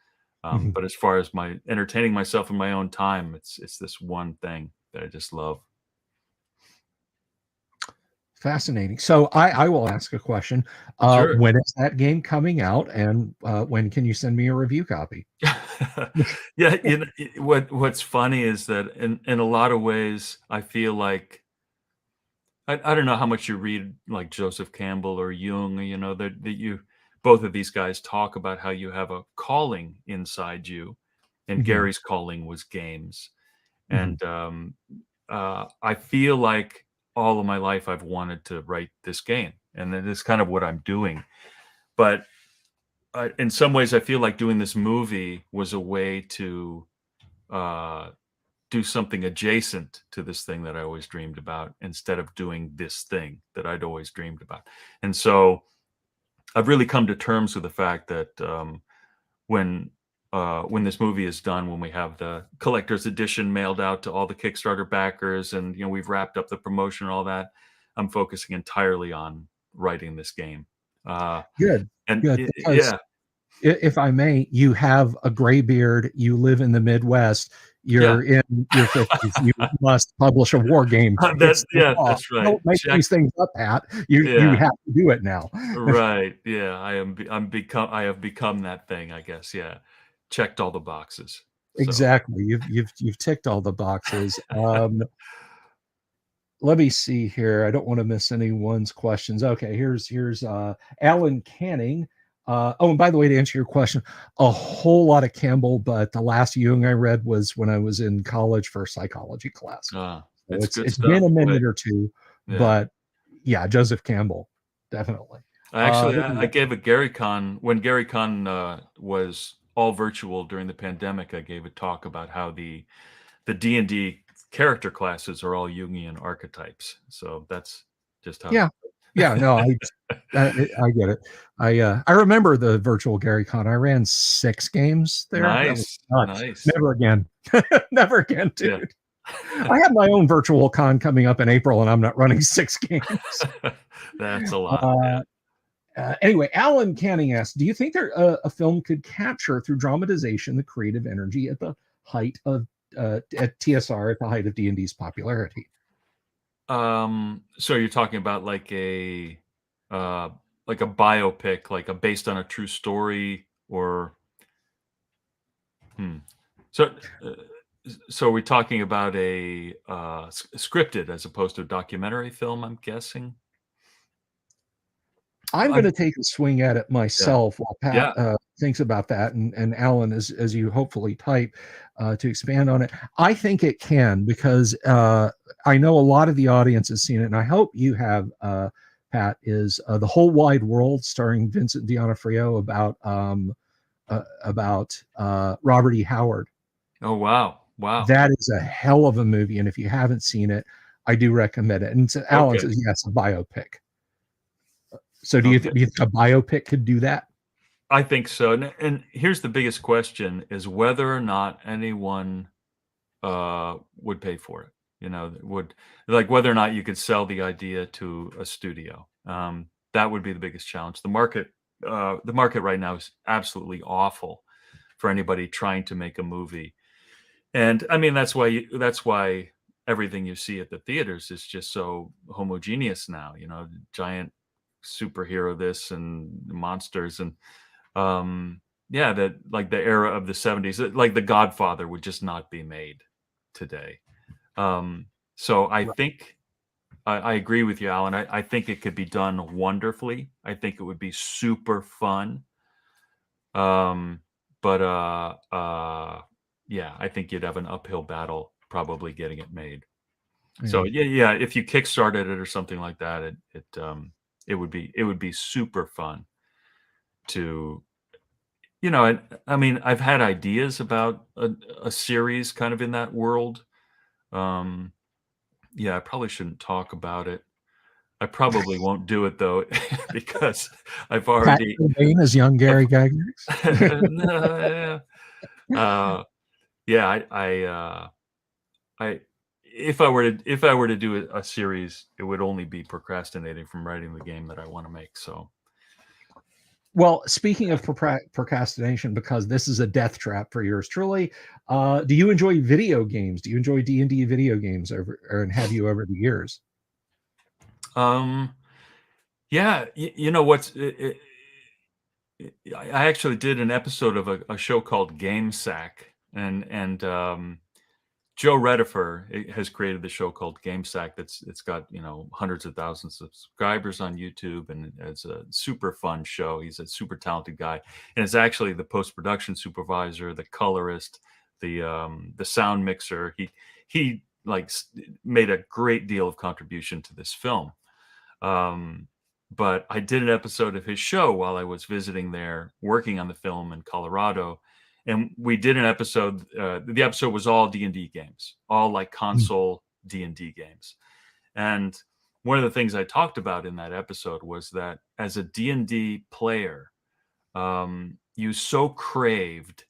Mhm. But as far as my entertaining myself in my own time, it's this one thing that I just love. Fascinating. So I will ask a question. Sure. When is that game coming out, and when can you send me a review copy? Yeah, what's funny is that in a lot of ways, I feel like I don't know how much you read like Joseph Campbell or Jung, that you both of these guys talk about how you have a calling inside you, and Mhm. Gary's calling was games. Mhm. And I feel like all of my life I've wanted to write this game, and that is kind of what I'm doing. But in some ways, I feel like doing this movie was a way to uh, do something adjacent to this thing that I always dreamed about, instead of doing this thing that I'd always dreamed about. And so I've really come to terms with the fact that when this movie is done, when we have the collector's edition mailed out to all the Kickstarter backers, and we've wrapped up the promotion and all that, I'm focusing entirely on writing this game. Uh, Good, and good. Because yeah, if I may, you have a gray beard, you live in the Midwest, yeah, you're in your 50s, you must publish a war game. It's the yeah, law. that's right. Don't make Check. these things up, Pat. You Yeah, have to do it now. right. Yeah, I have become that thing, I guess. Yeah, checked all the boxes. So Exactly. You've ticked all the boxes. Let me see here. I don't want to miss anyone's questions. Okay, here's Alan Canning. Oh, and by the way, to answer your question, a whole lot of Campbell, but the last Jung I read was when I was in college for a psychology class. So it's it's good it's stuff. been a Wait, minute or two, yeah. but yeah, Joseph Campbell, definitely. Actually, Let I me- gave a Gary Con when Gary Con was all virtual during the pandemic. I gave a talk about how the D&D character classes are all Jungian archetypes. So that's just how. yeah, yeah, no, I get it. I remember the virtual Gary Con. I ran 6 games there. That was Nice, nuts. nice. Never again. Never again, Yeah. dude. I have my own virtual con coming up in April, and I'm not running 6 games. That's a lot. Uh, Yeah. anyway, Alan Canning asks, "Do you think a film could capture through dramatization the creative energy at the height of at TSR at the height of D&D's popularity?" So you're talking about uh like a biopic, like a based on a true story, or hmm. So uh, so we're talking about a scripted as opposed to a documentary film, I'm guessing. I'm going I'm to take a swing at it Yeah. myself while Pat Yeah. thinks about that, and Alan, as you hopefully type to expand on it. I think it can because I know a lot of the audience has seen it, and I hope you have, Pat. Is The Whole Wide World starring Vincent D'Onofrio about Robert E. Howard. Oh, wow. Wow. That is a hell of a movie, and if you haven't seen it, I do recommend it. And so Alan Okay. says, yes, a biopic. So Okay. do you think a biopic could do that? I think so. And here's the biggest question is whether or not anyone would pay for it. Would like whether or not you could sell the idea to a studio. That would be the biggest challenge. The market right now is absolutely awful for anybody trying to make a movie. And I mean that's why everything you see at the theaters is just so homogeneous now, giant superhero this and monsters and yeah, that like the era of the 70s, like The Godfather would just not be made today. So I Right. think I agree with you, Alan. I think it could be done wonderfully. I think it would be super fun. Um, but yeah, I think you'd have an uphill battle probably getting it made. So Yeah. yeah, if you kickstarted it or something like that, it would be super fun to I mean, I've had ideas about a series kind of in that world. Um, yeah, I probably shouldn't talk about it. I probably won't do it though, because I've Pat already, Kilbane as young Gary Gygax. no, yeah, yeah, I, if I were to do a series, it would only be procrastinating from writing the game that I want to make. So, Well, speaking of procrastination, because this is a death trap for yours truly, do you enjoy video games? Do you enjoy D&D video games and have you over the years? um, yeah, you know what's I actually did an episode of a show called Game Sack, and Joe Redifer has created the show called Game Sack. It's got hundreds of thousands of subscribers on YouTube, and it's a super fun show. He's a super talented guy, and it's actually the post production supervisor, the colorist, the sound mixer. He like made a great deal of contribution to this film. But I did an episode of his show while I was visiting there, working on the film in Colorado, and we did an episode. The episode was all D&D games, all like Mm. console D&D games, and one of the things I talked about in that episode was that as a D&D player, you so craved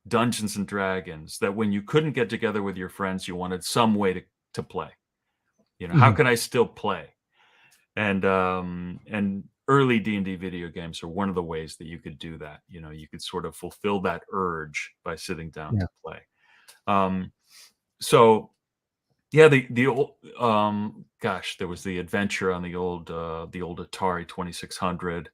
Dungeons and Dragons that when you couldn't get together with your friends, you wanted some way to play. You know, how Mhm. can I still play? And early D&D video games are one of the ways that you could do that. You know, you could sort of fulfill that urge by sitting down Yeah. to play. So yeah, the old gosh, there was the adventure on the old Atari 2600,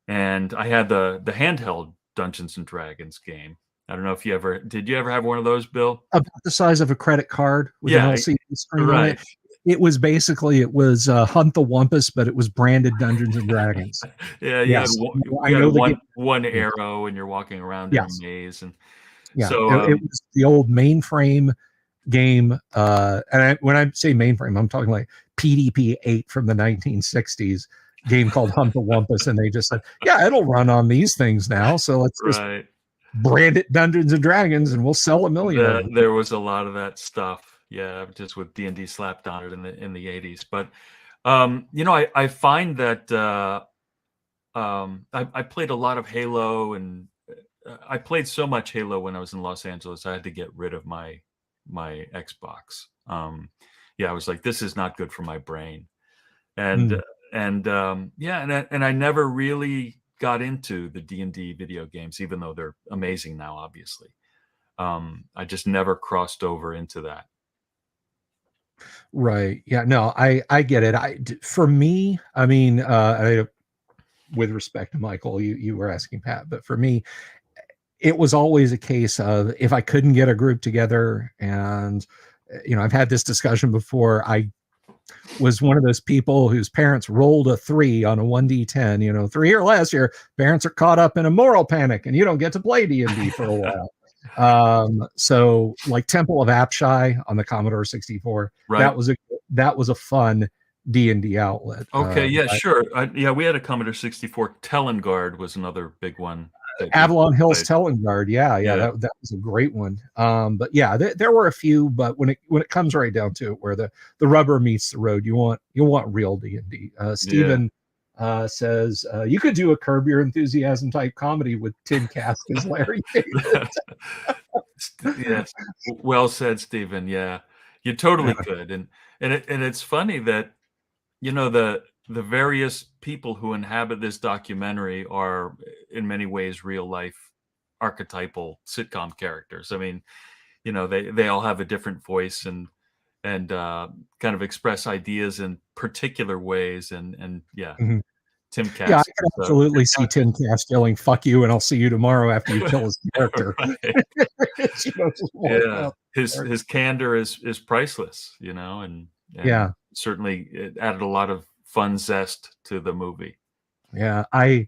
and I had the handheld Dungeons and Dragons game. I don't know if did you ever have one of those, Bill? About the size of a credit card with an Yeah, LCD screen on right. it. It was Hunt the Wumpus, but it was branded Dungeons and Dragons. Yeah, Yes, I you had know the game. one arrow, and you're walking around in a Yes, maze, and yeah, so it was the old mainframe game. When I say mainframe, I'm talking like PDP-8 from the 1960s game called Hunt the Wumpus, and they just said, "Yeah, it'll run on these things now, so let's just right. brand it Dungeons and Dragons, and we'll sell a million of them." There was a lot of that stuff, yeah, just with D&D slapped on it in the 80s. But you know, I find that I played a lot of Halo, and I played so much Halo when I was in Los Angeles. I had to get rid of my Xbox. Yeah, I was like, this is not good for my brain, and Mm. yeah, and I never really got into the D&D video games, even though they're amazing now, obviously. I just never crossed over into that. Right. Yeah. No, I get it. For me, I mean, with respect to Michael, you were asking Pat, but for me, it was always a case of if I couldn't get a group together, and I've had this discussion before. I was one of those people whose parents rolled a 3 on a 1d10. 3 or less, your parents are caught up in a moral panic, and you don't get to play D&D for a while. So like Temple of Apshai on the Commodore 64, Right. that was a fun D&D outlet. Okay. Yeah. Sure. Yeah, we had a Commodore 64. Telengard was another big one that we Avalon Hill's played. Telengard, yeah, Yeah. that was a great one. But yeah, there were a few, but when it comes right down to it, where the rubber meets the road, you want real D&D. Yeah. Stephen says you could do a Curb Your Enthusiasm type comedy with Tim Kask as Larry David. Yes. Well said, Stephen. Yeah, you totally could. And it's funny that, the various people who inhabit this documentary are in many ways real life archetypal sitcom characters. I mean, they all have a different voice, and kind of express ideas in particular ways. And yeah, Mhm. Tim Yeah, I Kask. can absolutely see Tim Kask yelling "fuck you" and "I'll see you tomorrow" after you kill his character. Right. Just walking Yeah, out. his candor is priceless, and Yeah. certainly it added a lot of fun zest to the movie. Yeah, I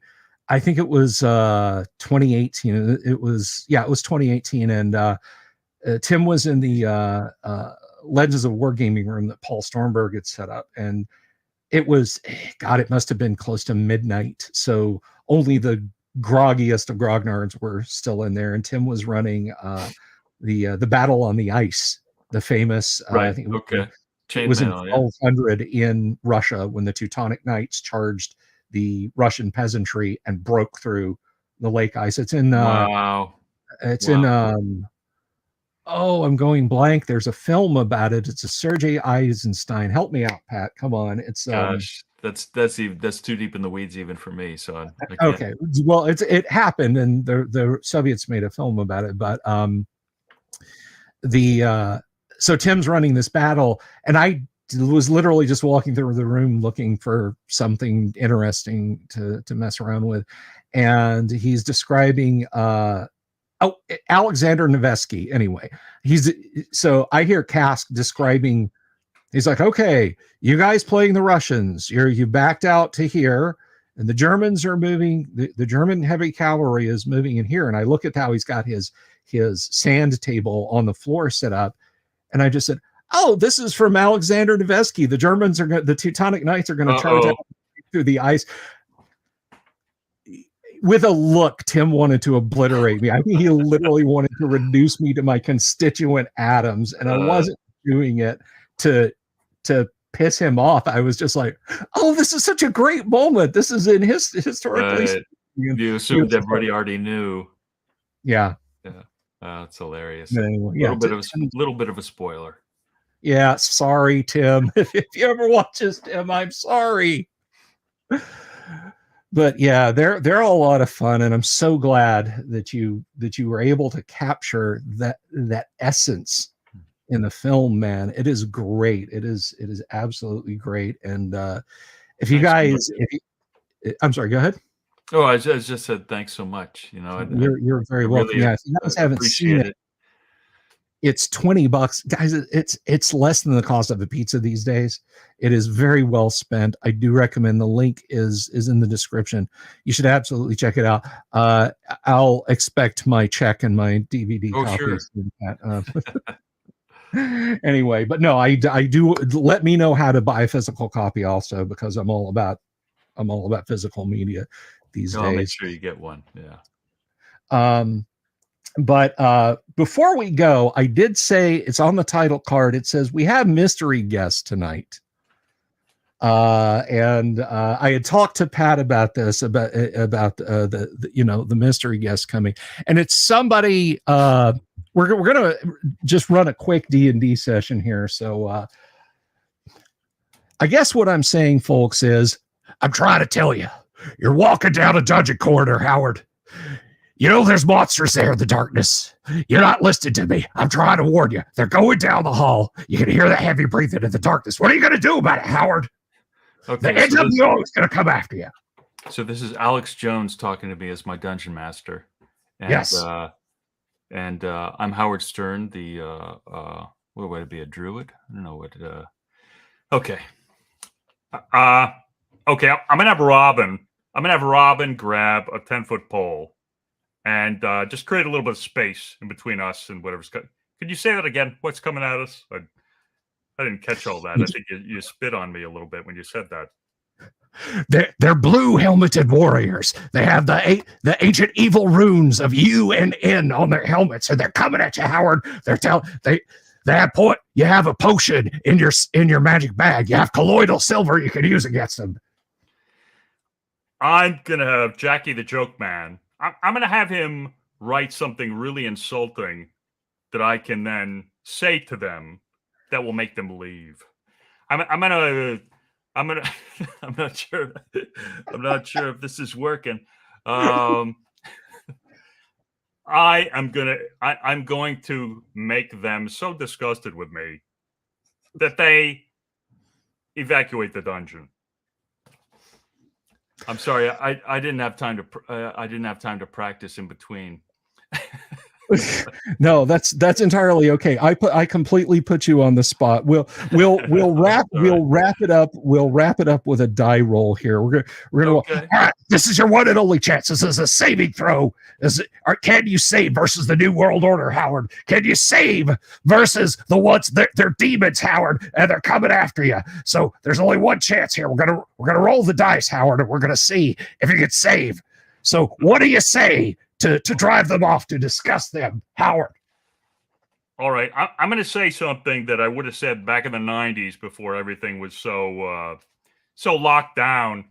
think it was 2018. It was 2018, and Tim was in the Legends of Wargaming room that Paul Stormberg had set up, and it was, God, it must have been close to midnight. So only the groggiest of grognards were still in there, and Tim was running the battle on the ice, the famous. I Right. think Okay. it was in Chainmail. Yeah. 1200 in Russia when the Teutonic Knights charged the Russian peasantry and broke through the lake ice. It's in Wow. oh, I'm going blank. There's a film about it. It's a Sergei Eisenstein. Help me out, Pat. Come on. It's Gosh, that's too deep in the weeds even for me. So I can't. okay. Well, it happened, and the Soviets made a film about it. But so Tim's running this battle, and I was literally just walking through the room looking for something interesting to mess around with, and he's describing Alexander Nevsky. Anyway, so I hear Kask describing. He's like, okay, you guys playing the Russians, you backed out to here, and the Germans are moving. The German heavy cavalry is moving in here, and I look at how he's got his sand table on the floor set up, and I just said, oh, this is from Alexander Nevsky. The Teutonic Knights are going to charge out through the ice. With a look, Tim wanted to obliterate me. I think he literally wanted to reduce me to my constituent atoms, and I wasn't doing it to piss him off. I was just like, oh, this is such a great moment. This is in his historically. Right. You assumed everybody already knew. Yeah. Yeah. It's hilarious. Anyway, Little bit of a spoiler. Yeah, sorry, Tim. If you ever watch this, Tim, I'm sorry. But yeah, they're a lot of fun, and I'm so glad that you were able to capture that essence in the film, man. It is great. It is absolutely great. And if you guys, I'm sorry, go ahead. Oh, I just said thanks so much. You're very welcome. Really, Yeah, if you guys haven't seen it, it's $20, guys. It's less than the cost of a pizza these days. It is very well spent. I do recommend. The link is in the description. You should absolutely check it out. I'll expect my check and my DVD copies. Sure. Anyway, but no, I do. Let me know how to buy a physical copy also, because I'm all about physical media these days. I'll make sure you get one. Yeah. But before we go, I did say, it's on the title card. It says we have mystery guests tonight. And I had talked to Pat about this, about the mystery guest coming, and it's somebody. We're gonna just run a quick D&D session here. So I guess what I'm saying, folks, is I'm trying to tell you, you're walking down a dungeon corridor, Howard. You know there's monsters there in the darkness. You're not listening to me. I'm trying to warn you. They're going down the hall. You can hear the heavy breathing in the darkness. What are you going to do about it, Howard? Okay, the NWO is going to come after you. So this is Alex Jones talking to me as my dungeon master. And, yes. And I'm Howard Stern, the what would it be, a druid? I don't know what. Okay. Okay. I'm gonna have Robin grab a 10-foot pole. And just create a little bit of space in between us and whatever's coming. Could you say that again? What's coming at us? I didn't catch all that. I think you spit on me a little bit when you said that. They're blue helmeted warriors. They have the ancient evil runes of U and N on their helmets, and they're coming at you, Howard. They have you have a potion in your magic bag. You have colloidal silver you can use against them. I'm gonna have Jackie the Joke Man. I'm going to have him write something really insulting that I can then say to them that will make them leave. I'm not sure. I'm not sure if this is working. I'm going to make them so disgusted with me that they evacuate the dungeon. I'm sorry, I didn't have time to practice in between. No, that's entirely okay. I completely put you on the spot. We'll wrap it up. We'll wrap it up with a die roll here. We're gonna okay. All right, this is your one and only chance. This is a saving throw. Can you save versus the New World Order, Howard? Can you save versus the ones they're demons, Howard, and they're coming after you? So there's only one chance here. We're gonna roll the dice, Howard, and we're gonna see if you can save. So what do you say to drive them off, to discuss them, Howard? All right. I'm going to say something that I would have said back in the 90s before everything was so locked down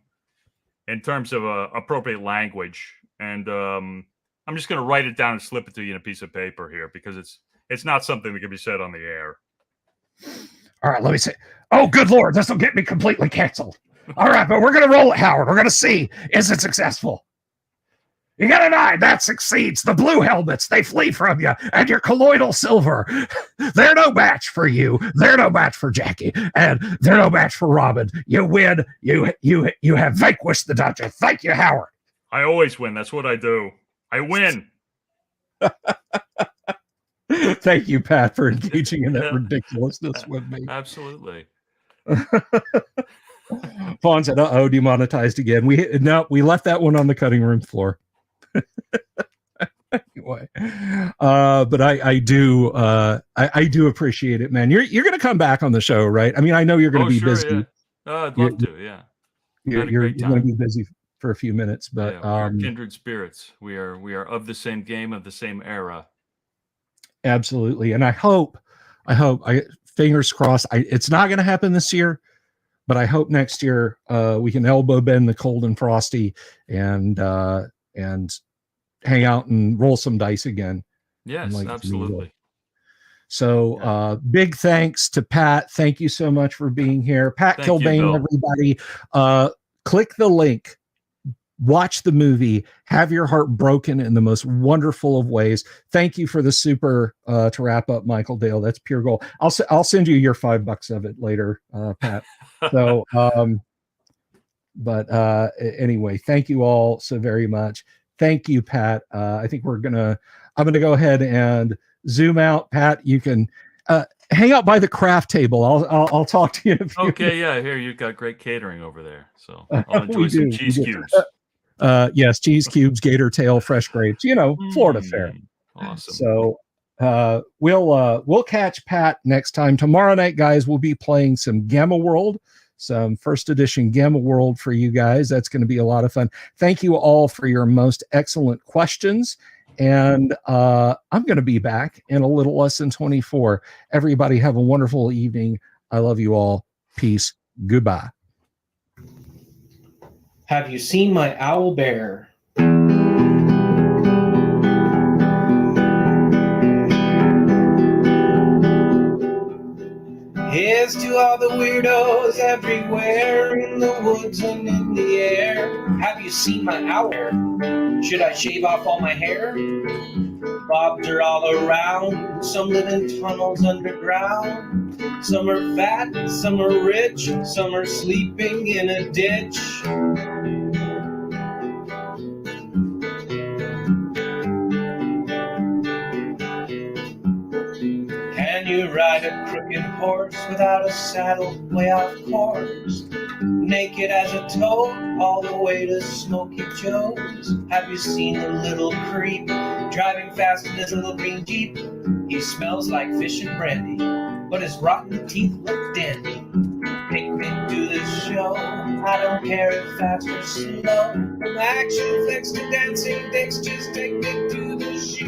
in terms of appropriate language. And I'm just going to write it down and slip it to you in a piece of paper here, because it's not something that can be said on the air. All right, let me say. Oh, good Lord, this will get me completely canceled. All right, but we're going to roll it, Howard. We're going to see, is it successful? You got an eye. That succeeds. The blue helmets, they flee from you. And your colloidal silver, they're no match for you. They're no match for Jackie. And they're no match for Robin. You win. You have vanquished the dungeon. Thank you, Howard. I always win. That's what I do. I win. Thank you, Pat, for engaging in that ridiculousness with me. Absolutely. Fawn said, "Uh-oh, demonetized again." We left that one on the cutting room floor. Anyway, but I do appreciate it, man. You're going to come back on the show, right? I mean, I know you're going to be busy. Yeah. I'd love to. Yeah, you're going to be busy for a few minutes, but we are kindred spirits. We are of the same game, of the same era. Absolutely, and I hope, fingers crossed. It's not going to happen this year, but I hope next year we can elbow bend the cold and frosty and hang out and roll some dice again. Yes, absolutely. So big thanks to Pat. Thank you so much for being here. Pat Thank you, Kilbane, Bill. everybody. Click the link. Watch the movie. Have your heart broken in the most wonderful of ways. Thank you for the super to wrap up, Michael Dale. That's pure gold. I'll send you your $5 of it later, Pat. So, but anyway, thank you all so very much. Thank you, Pat. I think I'm gonna go ahead and zoom out. Pat, you can hang out by the craft table. I'll talk to you in a few Okay, minutes. yeah, here you've got great catering over there, so I'll enjoy We some do, cheese we do. cubes. Yes, cheese cubes, gator tail, fresh grapes. Florida fare. Awesome. So we'll catch Pat next time. Tomorrow night, guys, we'll be playing some Gamma World, some first edition Gamma World for you guys. That's going to be a lot of fun. Thank you all for your most excellent questions. And I'm going to be back in a little less than 24. Everybody have a wonderful evening. I love you all. Peace. Goodbye. Have you seen my owl bear? Here's to all the weirdos everywhere in the woods and in the air. Have you seen my owl bear? Should I shave off all my hair? Bobs are all around. Some live in tunnels underground. Some are fat, some are rich, some are sleeping in a ditch. Can you ride a crooked horse without a saddle way off course? Naked as a toad, all the way to Smoky Joe's. Have you seen the little creep driving fast in his little green Jeep? He smells like fish and brandy, but his rotten teeth look dandy. Take me to the show, I don't care if fast or slow. From action flicks to dancing dicks, just take me to the show.